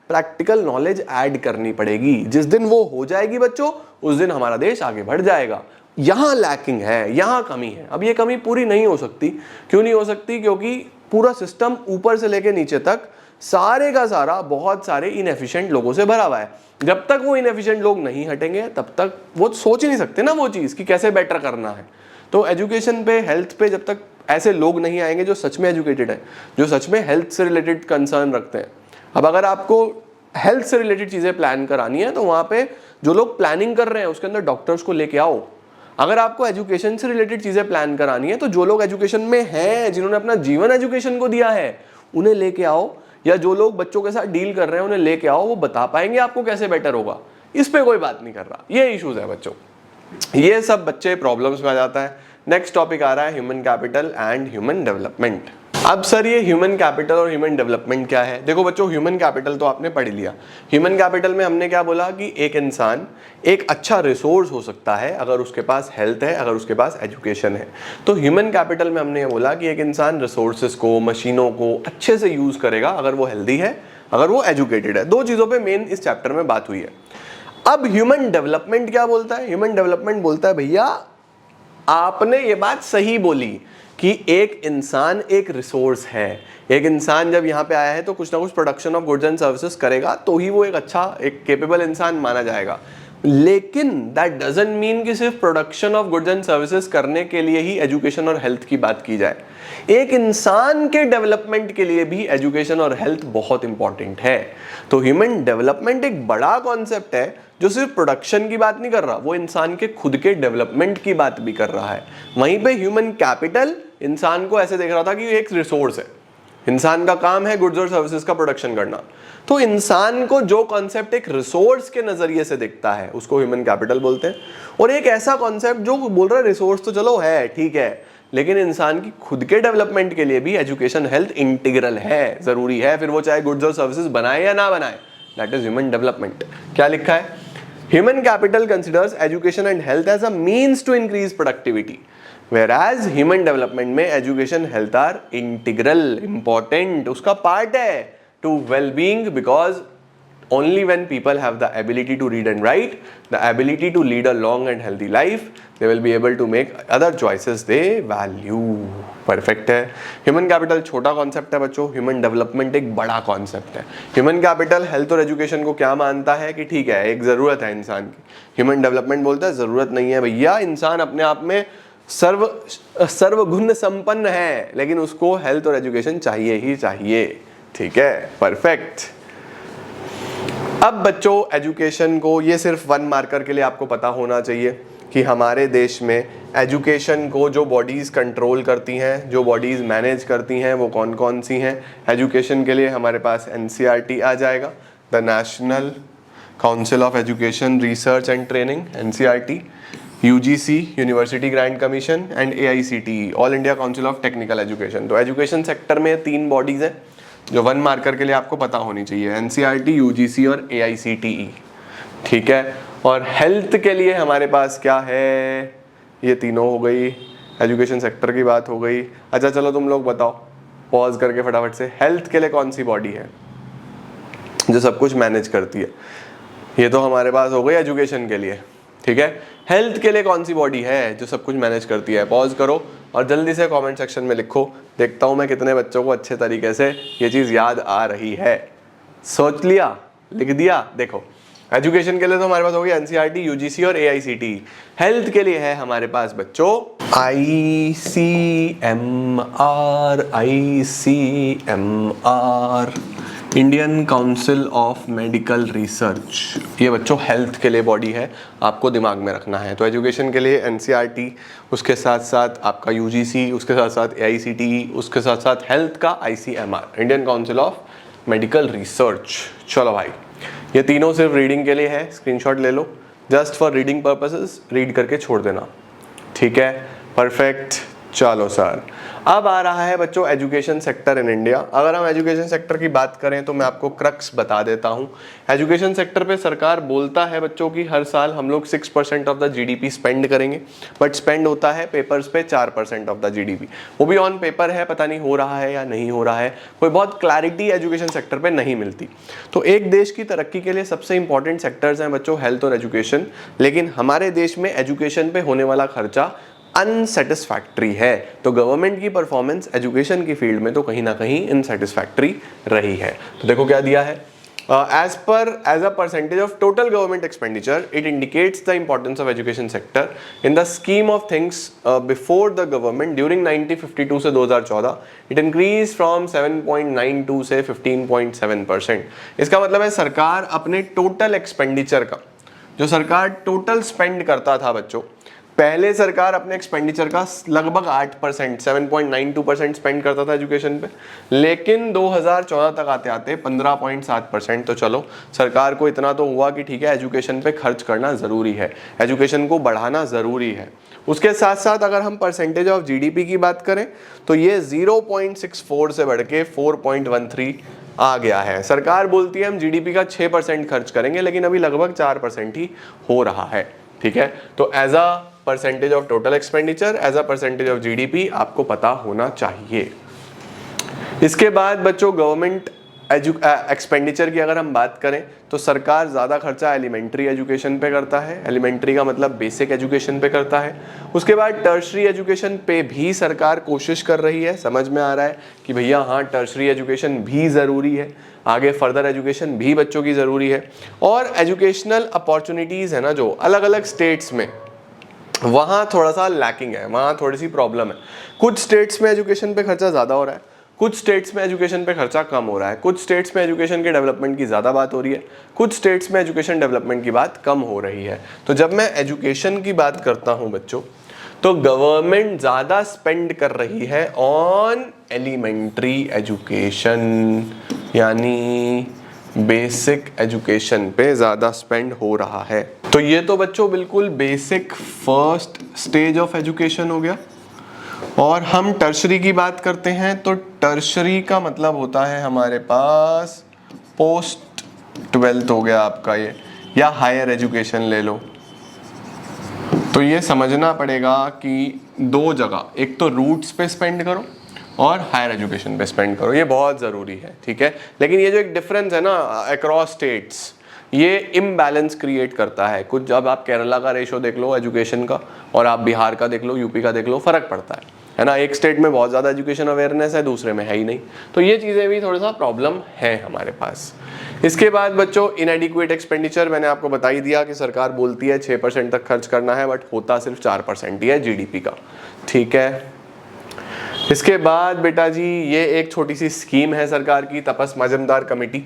प्रैक्टिकल नॉलेज ऐड करनी पड़ेगी। जिस दिन वो हो जाएगी बच्चों, उस दिन हमारा देश आगे बढ़ जाएगा। यहाँ लैकिंग है, यहाँ कमी है। अब ये कमी पूरी नहीं हो सकती। क्यों नहीं हो सकती? क्योंकि पूरा सिस्टम ऊपर से लेके नीचे तक सारे का सारा बहुत सारे इनएफिशिएंट लोगों से भरा हुआ है। जब तक वो इनएफिशिएंट लोग नहीं हटेंगे तब तक वो सोच ही नहीं सकते ना वो चीज़ कि कैसे बेटर करना है। तो एजुकेशन पे, हेल्थ पे जब तक ऐसे लोग नहीं आएंगे जो सच में एजुकेटेड है, जो सच में हेल्थ से रिलेटेड कंसर्न रखते हैं। अब अगर आपको हेल्थ से रिलेटेड चीज़ें प्लान करानी है तो वहाँ पे जो लोग प्लानिंग कर रहे हैं उसके अंदर डॉक्टर्स को लेके आओ। अगर आपको एजुकेशन से रिलेटेड चीज़ें प्लान करानी है तो जो लोग एजुकेशन में हैं, जिन्होंने अपना जीवन एजुकेशन को दिया है, उन्हें लेके आओ, या जो लोग बच्चों के साथ डील कर रहे हैं उन्हें लेके आओ, वो बता पाएंगे आपको कैसे बेटर होगा। इस पे कोई बात नहीं कर रहा। ये इश्यूज है बच्चों, ये सब बच्चे प्रॉब्लम्स में आ जाता है। नेक्स्ट टॉपिक आ रहा है human capital and human development. अब सर ये ह्यूमन कैपिटल और ह्यूमन डेवलपमेंट क्या है? देखो बच्चों, ह्यूमन कैपिटल तो आपने पढ़ लिया। ह्यूमन कैपिटल में हमने क्या बोला कि एक इंसान एक अच्छा रिसोर्स हो सकता है अगर उसके पास हेल्थ है, अगर उसके पास एजुकेशन है। तो ह्यूमन कैपिटल में हमने ये बोला कि एक इंसान रिसोर्सेज को, मशीनों को अच्छे से यूज करेगा अगर वो हेल्दी है, अगर वो एजुकेटेड है। दो चीजों पे मेन इस चैप्टर में बात हुई है। अब ह्यूमन डेवलपमेंट क्या बोलता है? ह्यूमन डेवलपमेंट बोलता है भैया आपने ये बात सही बोली कि एक इंसान एक रिसोर्स है। एक इंसान जब यहाँ पे आया है तो कुछ ना कुछ production of goods and services करेगा तो ही वो एक अच्छा, एक केपेबल इंसान माना जाएगा। लेकिन दैट डजंट मीन कि सिर्फ production of goods and services करने के लिए ही एजुकेशन और हेल्थ की बात की जाए। एक इंसान के डेवलपमेंट के लिए भी एजुकेशन और हेल्थ बहुत इंपॉर्टेंट है। तो ह्यूमन डेवलपमेंट एक बड़ा कॉन्सेप्ट है जो सिर्फ प्रोडक्शन की बात नहीं कर रहा, वो इंसान के खुद के डेवलपमेंट की बात भी कर रहा है। वहीं पे ह्यूमन कैपिटल इंसान को ऐसे देख रहा था कि एक रिसोर्स है, इंसान का काम है गुड्स और सर्विसेज का प्रोडक्शन करना। तो इंसान को जो कॉन्सेप्ट एक रिसोर्स के नजरिए से दिखता है उसको ह्यूमन कैपिटल बोलते हैं। और एक ऐसा कॉन्सेप्ट जो बोल रहा है रिसोर्स तो चलो है, ठीक है, लेकिन इंसान की खुद के डेवलपमेंट के लिए भी एजुकेशन हेल्थ इंटीग्रल है, जरूरी है, फिर वो चाहे गुड्स और सर्विसेज बनाए या ना बनाए। That is human development. क्या लिखा है? Human capital considers education and health as a means to increase productivity, whereas human development में education health are integral, important, उसका पार्ट है to wellbeing, because only when people have the ability to read and write, the ability to lead a long and healthy life, they will be able to make other choices they value. Perfect है। Human capital छोटा concept है बच्चों, human development एक बड़ा concept है। Human capital health और education को क्या मानता है कि ठीक है एक जरूरत है इंसान की। ह्यूमन डेवलपमेंट बोलता है जरूरत नहीं है भैया, इंसान अपने आप में सर्वगुण संपन्न है, लेकिन उसको हेल्थ और एजुकेशन चाहिए ही चाहिए। ठीक है, परफेक्ट। अब बच्चों एजुकेशन को, ये सिर्फ 1 मार्कर के लिए आपको पता होना चाहिए कि हमारे देश में एजुकेशन को जो बॉडीज कंट्रोल करती हैं, जो बॉडीज मैनेज करती हैं, वो कौन कौन सी हैं। एजुकेशन के लिए हमारे पास NCERT आ जाएगा, the national council of education research and training, NCERT, UGC university grant commission and AICTE, all India council of technical education. तो एजुकेशन सेक्टर में 3 बॉडीज हैं जो 1 मार्कर के लिए आपको पता होनी चाहिए, NCERT, UGC और AICTE। ठीक है, और हेल्थ के लिए हमारे पास क्या है? ये तीनों हो गई, एजुकेशन सेक्टर की बात हो गई। अच्छा चलो तुम लोग बताओ पॉज करके फटाफट से, हेल्थ के लिए कौन सी बॉडी है जो सब कुछ मैनेज करती है? ये तो हमारे पास हो गई एजुकेशन के लिए। ठीक है, हेल्थ के लिए कौन सी बॉडी है जो सब कुछ मैनेज करती है? पॉज करो और जल्दी से कमेंट सेक्शन में लिखो, देखता हूं मैं कितने बच्चों को अच्छे तरीके से ये चीज़ याद आ रही है। सोच लिया, लिख दिया? देखो एजुकेशन के लिए तो हमारे पास हो गया NCERT, UGC और AICTE। हेल्थ के लिए है हमारे पास बच्चों ICMR, Indian council of medical research. ये बच्चों हेल्थ के लिए बॉडी है, आपको दिमाग में रखना है। तो एजुकेशन के लिए NCERT, उसके साथ साथ आपका UGC, उसके साथ साथ AICTE, उसके साथ साथ हेल्थ का ICMR, Indian council of medical research. चलो भाई, ये तीनों सिर्फ रीडिंग के लिए है, स्क्रीनशॉट ले लो, just for reading purposes, read करके छोड़ देना। ठीक है, परफेक्ट। चलो सर, अब आ रहा है बच्चों एजुकेशन सेक्टर इन इंडिया। अगर हम एजुकेशन सेक्टर की बात करें तो मैं आपको क्रक्स बता देता हूं। एजुकेशन सेक्टर पे सरकार बोलता है बच्चों की हर साल हम लोग 6% ऑफ द GDP स्पेंड करेंगे, बट स्पेंड होता है पेपर्स पे 4% ऑफ द GDP। वो भी ऑन पेपर है, पता नहीं हो रहा है या नहीं हो रहा है, कोई बहुत क्लैरिटी एजुकेशन सेक्टर पे नहीं मिलती। तो एक देश की तरक्की के लिए सबसे इंपॉर्टेंट सेक्टर्स हैं बच्चों हेल्थ और एजुकेशन, लेकिन हमारे देश में एजुकेशन पे होने वाला खर्चा अनसेटिस्फैक्ट्री है। तो गवर्नमेंट की परफॉर्मेंस एजुकेशन की फील्ड में तो कहीं ना कहीं अनसेटिस्फैक्ट्री रही है। तो देखो क्या दिया है, as a percentage of total government expenditure, it indicates the importance of education sector in the scheme of things. Before the government during 1952 से 2014 it increased from 7.92 से 15.7%। इसका मतलब है सरकार अपने टोटल एक्सपेंडिचर का, जो सरकार टोटल स्पेंड करता था बच्चों पहले सरकार अपने एक्सपेंडिचर का लगभग 8% 7.92% स्पेंड करता था एजुकेशन पे, लेकिन 2014 तक आते आते 15.7%। तो चलो सरकार को इतना तो हुआ कि ठीक है एजुकेशन पे खर्च करना ज़रूरी है, एजुकेशन को बढ़ाना ज़रूरी है। उसके साथ साथ अगर हम परसेंटेज ऑफ जीडीपी की बात करें तो ये 0.64 से बढ़ के 4.13 आ गया है। सरकार बोलती है हम जीडीपी का 6% खर्च करेंगे, लेकिन अभी लगभग 4% ही हो रहा है। ठीक है, तो as a percentage of total expenditure, as a percentage of GDP आपको पता होना चाहिए। इसके बाद बच्चों गवर्नमेंट एक्सपेंडिचर की अगर हम बात करें तो सरकार ज़्यादा खर्चा एलिमेंट्री एजुकेशन पे करता है, एलिमेंट्री का मतलब बेसिक एजुकेशन पे करता है। उसके बाद टर्शरी एजुकेशन पे भी सरकार कोशिश कर रही है, समझ में आ रहा है कि भैया हाँ टर्शरी एजुकेशन भी ज़रूरी है, आगे फर्दर एजुकेशन भी बच्चों की ज़रूरी है। और एजुकेशनल अपॉर्चुनिटीज़ है ना जो अलग अलग स्टेट्स में, वहाँ थोड़ा सा लैकिंग है, वहाँ थोड़ी सी प्रॉब्लम है। कुछ स्टेट्स में एजुकेशन पे खर्चा ज़्यादा हो रहा है, कुछ स्टेट्स में एजुकेशन पे खर्चा कम हो रहा है, कुछ स्टेट्स में एजुकेशन के डेवलपमेंट की ज़्यादा बात हो रही है, कुछ स्टेट्स में एजुकेशन डेवलपमेंट की बात कम हो रही है। तो जब मैं एजुकेशन की बात करता हूँ बच्चों, तो गवर्नमेंट ज़्यादा स्पेंड कर रही है ऑन एलिमेंट्री एजुकेशन, यानी बेसिक एजुकेशन पे ज़्यादा स्पेंड हो रहा है। तो ये तो बच्चों बिल्कुल basic first stage of education हो गया। और हम टर्शरी की बात करते हैं तो टर्शरी का मतलब होता है हमारे पास पोस्ट 12th हो गया आपका ये, या हायर एजुकेशन ले लो। तो ये समझना पड़ेगा कि दो जगह, एक तो रूट्स पे स्पेंड करो और हायर एजुकेशन पे स्पेंड करो, ये बहुत ज़रूरी है। ठीक है, लेकिन ये जो एक डिफरेंस है ना अक्रॉस स्टेट्स, ये इम्बैलेंस क्रिएट करता है कुछ। जब आप केरला का रेशो देख लो एजुकेशन का और आप बिहार का देख लो, यूपी का देख लो, फ़र्क पड़ता है ना। एक स्टेट में बहुत ज़्यादा एजुकेशन अवेयरनेस है, दूसरे में है ही नहीं। तो ये चीज़ें भी थोड़ा सा प्रॉब्लम है हमारे पास। इसके बाद बच्चों इनएडिक्वेट एक्सपेंडिचर, मैंने आपको बता ही दिया कि सरकार बोलती है 6% तक खर्च करना है, बट होता सिर्फ 4% ही है जीडीपी का। ठीक है, इसके बाद बेटा जी ये एक छोटी सी स्कीम है सरकार की, तपस मजमदार कमेटी।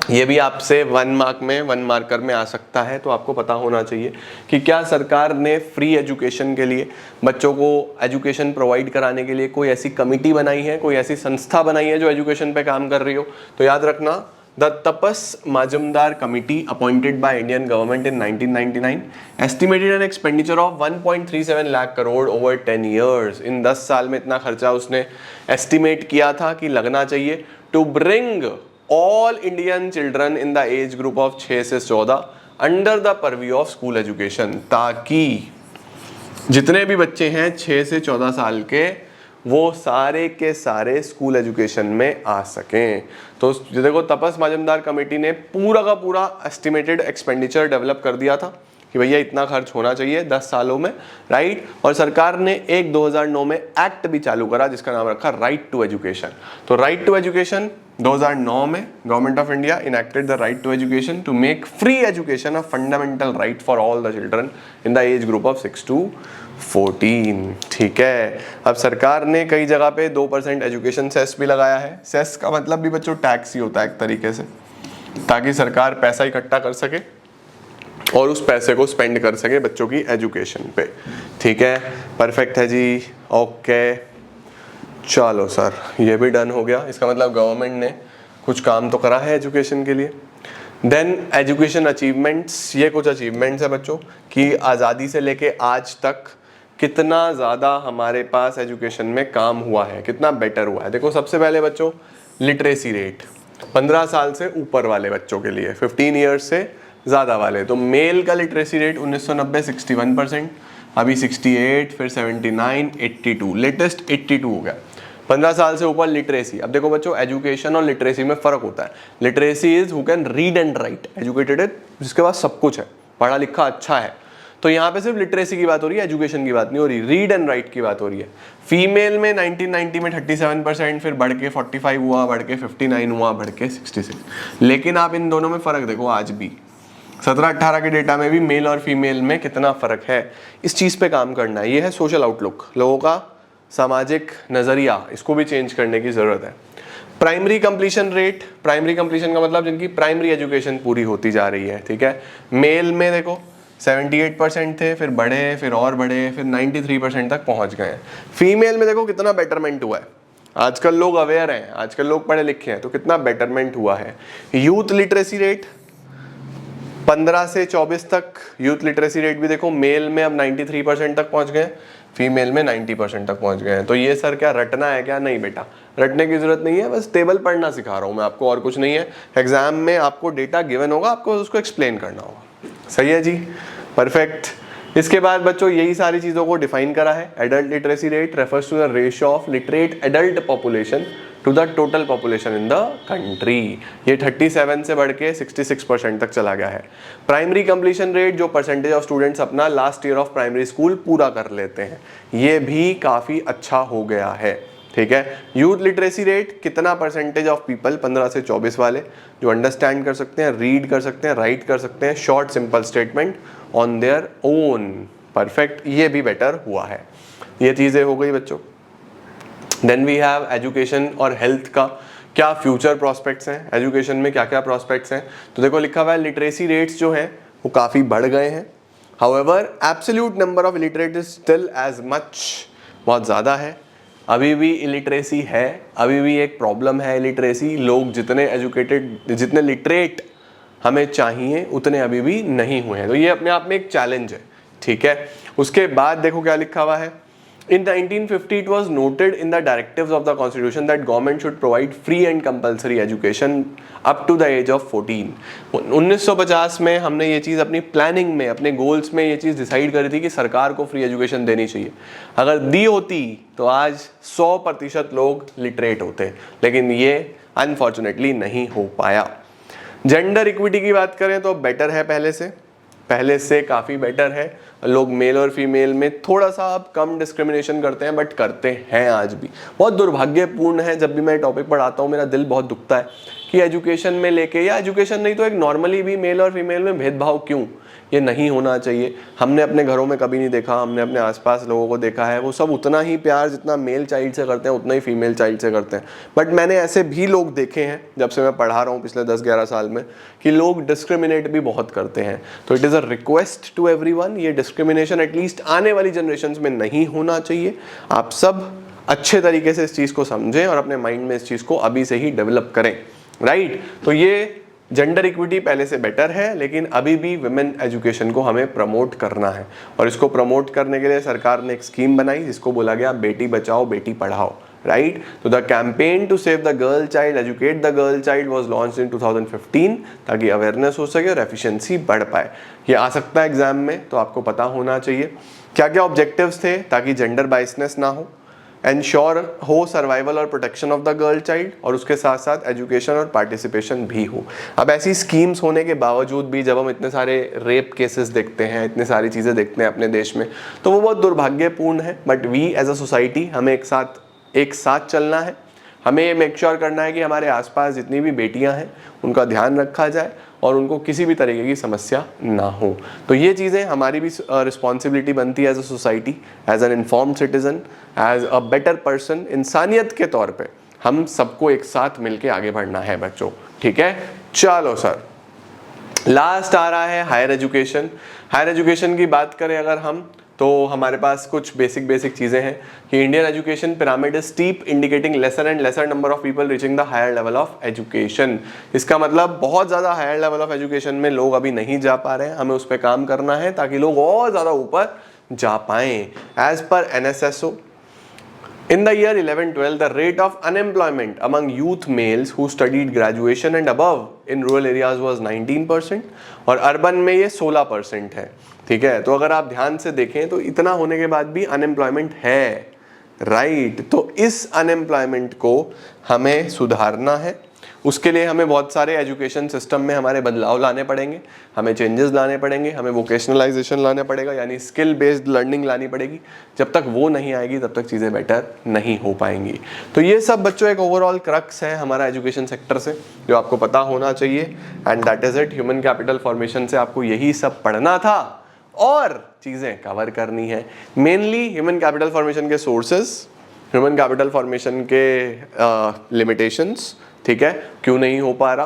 ये भी आपसे 1 मार्कर में आ सकता है, तो आपको पता होना चाहिए कि क्या सरकार ने फ्री एजुकेशन के लिए, बच्चों को एजुकेशन प्रोवाइड कराने के लिए कोई ऐसी कमिटी बनाई है, कोई ऐसी संस्था बनाई है जो एजुकेशन पे काम कर रही हो। तो याद रखना, the Tapas Majumdar committee appointed by Indian government in 1999 estimated an expenditure of 1.37 lakh crore over 10 years. इन 10 साल में इतना खर्चा उसने एस्टिमेट किया था कि लगना चाहिए to bring all Indian children in the age group of 6 से 14 under the purview of school education, ताकि जितने भी बच्चे हैं 6 से 14 साल के वो सारे के सारे स्कूल एजुकेशन में आ सकें। तो देखो तपस माजमदार कमेटी ने पूरा का पूरा एस्टिमेटेड एक्सपेंडिचर डेवलप कर दिया था कि भैया इतना खर्च होना चाहिए 10 सालों में, राइट। और सरकार ने एक 2009 में एक्ट भी चालू करा जिसका नाम रखा राइट टू एजुकेशन। तो राइट टू एजुकेशन 2009 में government of India enacted the right to education to make free education a fundamental right for all the children in the age group of 6 to 14। ठीक है, अब सरकार ने कई जगह पे 2% एजुकेशन सेस भी लगाया है। सेस का मतलब भी बच्चों टैक्स ही होता है एक तरीके से, ताकि सरकार पैसा इकट्ठा कर सके और उस पैसे को स्पेंड कर सके बच्चों की एजुकेशन पे। ठीक है, परफेक्ट है जी, ओके। चलो सर ये भी डन हो गया, इसका मतलब गवर्नमेंट ने कुछ काम तो करा है एजुकेशन के लिए। देन एजुकेशन अचीवमेंट्स, ये कुछ अचीवमेंट्स है बच्चों कि आज़ादी से लेके आज तक कितना ज़्यादा हमारे पास एजुकेशन में काम हुआ है, कितना बेटर हुआ है। देखो सबसे पहले बच्चों लिटरेसी रेट 15 साल से ऊपर वाले बच्चों के लिए, 15 ईयर्स से ज़्यादा वाले, तो मेल का लिटरेसी रेट 1990 61%, अभी 68, फिर 79, 82, लेटेस्ट 82 हो गया। 15 साल से ऊपर लिटरेसी। अब देखो बच्चों एजुकेशन और लिटरेसी में फ़र्क होता है। Literacy is who can read and right, educated है जिसके पास सब कुछ है, पढ़ा लिखा अच्छा है। तो यहाँ पे सिर्फ लिटरेसी की बात हो रही है, एजुकेशन की बात नहीं हो रही, रीड एंड राइट की बात हो रही है। फीमेल में 1990 में 37%, फिर बढ़ के 45 हुआ, बढ़ के 59 हुआ, बढ़ के 66। लेकिन आप इन दोनों में फ़र्क देखो, आज भी 17-18 के डेटा में भी मेल और फीमेल में कितना फ़र्क है। इस चीज़ पे काम करना है। ये है सोशल आउटलुक, लोगों का सामाजिक नज़रिया, इसको भी चेंज करने की ज़रूरत है। Primary completion rate, primary completion का मतलब जिनकी प्राइमरी एजुकेशन पूरी होती जा रही है। ठीक है, मेल में देखो 78% थे, फिर बढ़े, फिर और बढ़े, फिर 93% तक पहुंच गए हैं। फीमेल में देखो कितना बेटरमेंट हुआ है। आजकल लोग अवेयर हैं, आजकल लोग पढ़े लिखे हैं, तो कितना बेटरमेंट हुआ है। यूथ लिटरेसी रेट 15 से 24 तक, यूथ लिटरेसी रेट भी देखो मेल में अब 93% तक पहुंच गए, फीमेल में 90% तक पहुंच गए हैं। तो ये सर क्या रटना है क्या? नहीं बेटा, रटने की जरूरत नहीं है, बस टेबल पढ़ना सिखा रहा हूं मैं आपको, और कुछ नहीं है। एग्जाम में आपको डेटा गिवन होगा, आपको उसको एक्सप्लेन करना होगा। सही है जी, परफेक्ट। इसके बाद बच्चों यही सारी चीजों को डिफाइन करा है। Adult literacy rate refers to the ratio of literate adult population to the total population in the country. ये 37 से बढ़ के 66% तक चला गया है। प्राइमरी कंप्लीशन रेट, जो परसेंटेज ऑफ स्टूडेंट्स अपना last year of primary school पूरा कर लेते हैं, ये भी काफी अच्छा हो गया है। ठीक है। यूथ लिटरेसी रेट, कितना परसेंटेज ऑफ पीपल 15 से 24 वाले जो अंडरस्टैंड कर सकते हैं, रीड कर सकते हैं, राइट कर सकते हैं short simple statement on their own. Perfect, ये भी बेटर हुआ है। ये चीजें हो गई बच्चों। देन वी हैव एजुकेशन और हेल्थ का क्या फ्यूचर प्रोस्पेक्ट्स हैं, एजुकेशन में क्या क्या प्रोस्पेक्ट्स हैं। तो देखो लिखा हुआ है लिटरेसी रेट्स जो हैं वो काफ़ी बढ़ गए हैं। However absolute number of illiterate is still as much, बहुत ज़्यादा है। अभी भी इलिटरेसी है, अभी भी एक प्रॉब्लम है इलिटरेसी। लोग जितने एजुकेटेड, जितने लिटरेट हमें चाहिए उतने अभी भी नहीं हुए हैं। तो ये अपने आप में एक चैलेंज है। ठीक है। उसके बाद देखो क्या लिखा हुआ है। In 1950, it was noted in the directives of the Constitution that government should provide free and compulsory education up to the age of 14. 1950 में हमने ये चीज़ अपनी प्लानिंग में, अपने गोल्स में ये चीज़ डिसाइड करी थी कि सरकार को फ्री एजुकेशन देनी चाहिए। अगर दी होती तो आज 100% लोग लिटरेट होते, लेकिन ये अनफॉर्चुनेटली नहीं हो पाया। जेंडर इक्विटी की बात करें तो बेटर है, पहले से काफ़ी बेटर है। लोग मेल और फीमेल में थोड़ा सा अब कम डिस्क्रिमिनेशन करते हैं, बट करते हैं आज भी। बहुत दुर्भाग्यपूर्ण है, जब भी मैं टॉपिक पढ़ाता हूँ मेरा दिल बहुत दुखता है कि एजुकेशन में लेके, या एजुकेशन नहीं तो एक नॉर्मली भी मेल और फीमेल में भेदभाव क्यों, ये नहीं होना चाहिए। हमने अपने घरों में कभी नहीं देखा, हमने अपने आसपास लोगों को देखा है, वो सब उतना ही प्यार जितना मेल चाइल्ड से करते हैं उतना ही फीमेल चाइल्ड से करते हैं। बट मैंने ऐसे भी लोग देखे हैं जब से मैं पढ़ा रहा हूँ पिछले 10-11 साल में, कि लोग डिस्क्रिमिनेट भी बहुत करते हैं। तो it is a request to everyone, ये डिस्क्रिमिनेशन एटलीस्ट आने वाली जनरेशन में नहीं होना चाहिए। आप सब अच्छे तरीके से इस चीज़ को समझें और अपने माइंड में इस चीज़ को अभी से ही डेवलप करें। राइट। तो ये जेंडर इक्विटी पहले से बेटर है, लेकिन अभी भी वुमेन एजुकेशन को हमें प्रमोट करना है। और इसको प्रमोट करने के लिए सरकार ने एक स्कीम बनाई जिसको बोला गया बेटी बचाओ बेटी पढ़ाओ। राइट। तो the campaign to save the girl child, educate the girl child was launched in 2015, ताकि अवेयरनेस हो सके और एफिशिएंसी बढ़ पाए। ये आ सकता है एग्जाम में, तो आपको पता होना चाहिए क्या क्या ऑब्जेक्टिव्स थे ताकि जेंडर बायसनेस ना हो, एंश्योर हो सर्वाइवल और protection of the girl child, और उसके साथ साथ एजुकेशन और पार्टिसिपेशन भी हो। अब ऐसी स्कीम्स होने के बावजूद भी जब हम इतने सारे रेप केसेस देखते हैं, इतने सारी चीज़ें देखते हैं अपने देश में, तो वो बहुत दुर्भाग्यपूर्ण है। But we as a society हमें एक साथ चलना है। हमें ये मेक श्योर करना है कि हमारे आसपास जितनी भी बेटियां हैं उनका ध्यान रखा जाए और उनको किसी भी तरीके की समस्या ना हो। तो ये चीज़ें हमारी भी रिस्पॉन्सिबिलिटी बनती है as a society, as an informed citizen, as a better person. इंसानियत के तौर पे हम सबको एक साथ मिलके आगे बढ़ना है बच्चों। ठीक है। चलो सर, लास्ट आ रहा है हायर एजुकेशन। हायर एजुकेशन की बात करें अगर हम, तो हमारे पास कुछ बेसिक चीज़ें हैं कि Indian education pyramid is steep, indicating lesser and lesser number of people reaching the higher level of education. इसका मतलब बहुत ज़्यादा हायर लेवल ऑफ एजुकेशन में लोग अभी नहीं जा पा रहे हैं। हमें उस पर काम करना है ताकि लोग और ज़्यादा ऊपर जा पाएँ। As per NSSO, in the year 11-12, the rate of unemployment among youth males who studied graduation and above in rural areas was 19%, और अर्बन में ये 16% है। ठीक है। तो अगर आप ध्यान से देखें तो इतना होने के बाद भी अनएम्प्लॉयमेंट है। राइट। तो इस अनएम्प्लॉयमेंट को हमें सुधारना है। उसके लिए हमें बहुत सारे एजुकेशन सिस्टम में हमारे बदलाव लाने पड़ेंगे, हमें चेंजेस लाने पड़ेंगे, हमें वोकेशनलाइजेशन लाना पड़ेगा, यानी स्किल बेस्ड लर्निंग लानी पड़ेगी। जब तक वो नहीं आएगी तब तक चीज़ें बेटर नहीं हो पाएंगी। तो ये सब बच्चों एक ओवरऑल क्रक्स है हमारा एजुकेशन सेक्टर से, जो आपको पता होना चाहिए। And that is it. Human capital formation से आपको यही सब पढ़ना था और चीज़ें कवर करनी है। मेनली ह्यूमन कैपिटल फॉर्मेशन के सोर्सेज, ह्यूमन कैपिटल फॉर्मेशन के लिमिटेशंस, ठीक है, क्यों नहीं हो पा रहा,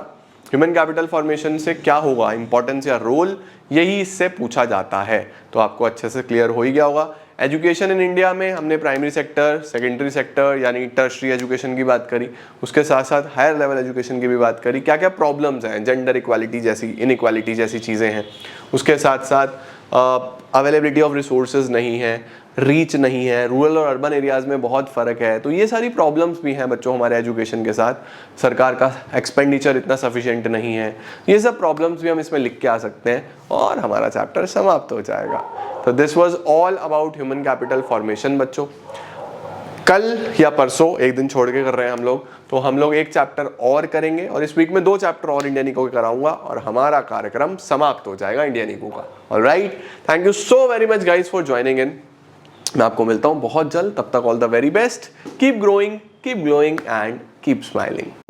ह्यूमन कैपिटल फॉर्मेशन से क्या होगा, इंपॉर्टेंस या रोल, यही इससे पूछा जाता है। तो आपको अच्छे से क्लियर हो ही गया होगा। एजुकेशन इन इंडिया में हमने प्राइमरी सेक्टर, सेकेंडरी सेक्टर यानी टर्शरी एजुकेशन की बात करी, उसके साथ साथ हायर लेवल एजुकेशन की भी बात करी, क्या क्या प्रॉब्लम्स हैं, जेंडर इक्वालिटी जैसी, इनइक्वालिटी जैसी चीज़ें हैं, उसके साथ साथ अवेलेबिलिटी ऑफ रिसोर्सेज नहीं है, रीच नहीं है, रूरल और अर्बन एरियाज़ में बहुत फ़र्क है। तो ये सारी प्रॉब्लम्स भी हैं बच्चों हमारे एजुकेशन के साथ, सरकार का एक्सपेंडिचर इतना सफिशिएंट नहीं है, ये सब प्रॉब्लम्स भी हम इसमें लिख के आ सकते हैं और हमारा चैप्टर समाप्त हो जाएगा। तो this was all about human capital formation बच्चों। कल या परसों एक दिन छोड़ के कर रहे हैं हम लोग, तो हम लोग एक चैप्टर और करेंगे और इस वीक में 2 चैप्टर और इंडियन इको के कराऊंगा और हमारा कार्यक्रम समाप्त हो जाएगा इंडियन इको का। Alright, thank you so very much guys for joining in. मैं आपको मिलता हूं बहुत जल्द, तब तक all the very best, keep growing, keep glowing and keep smiling.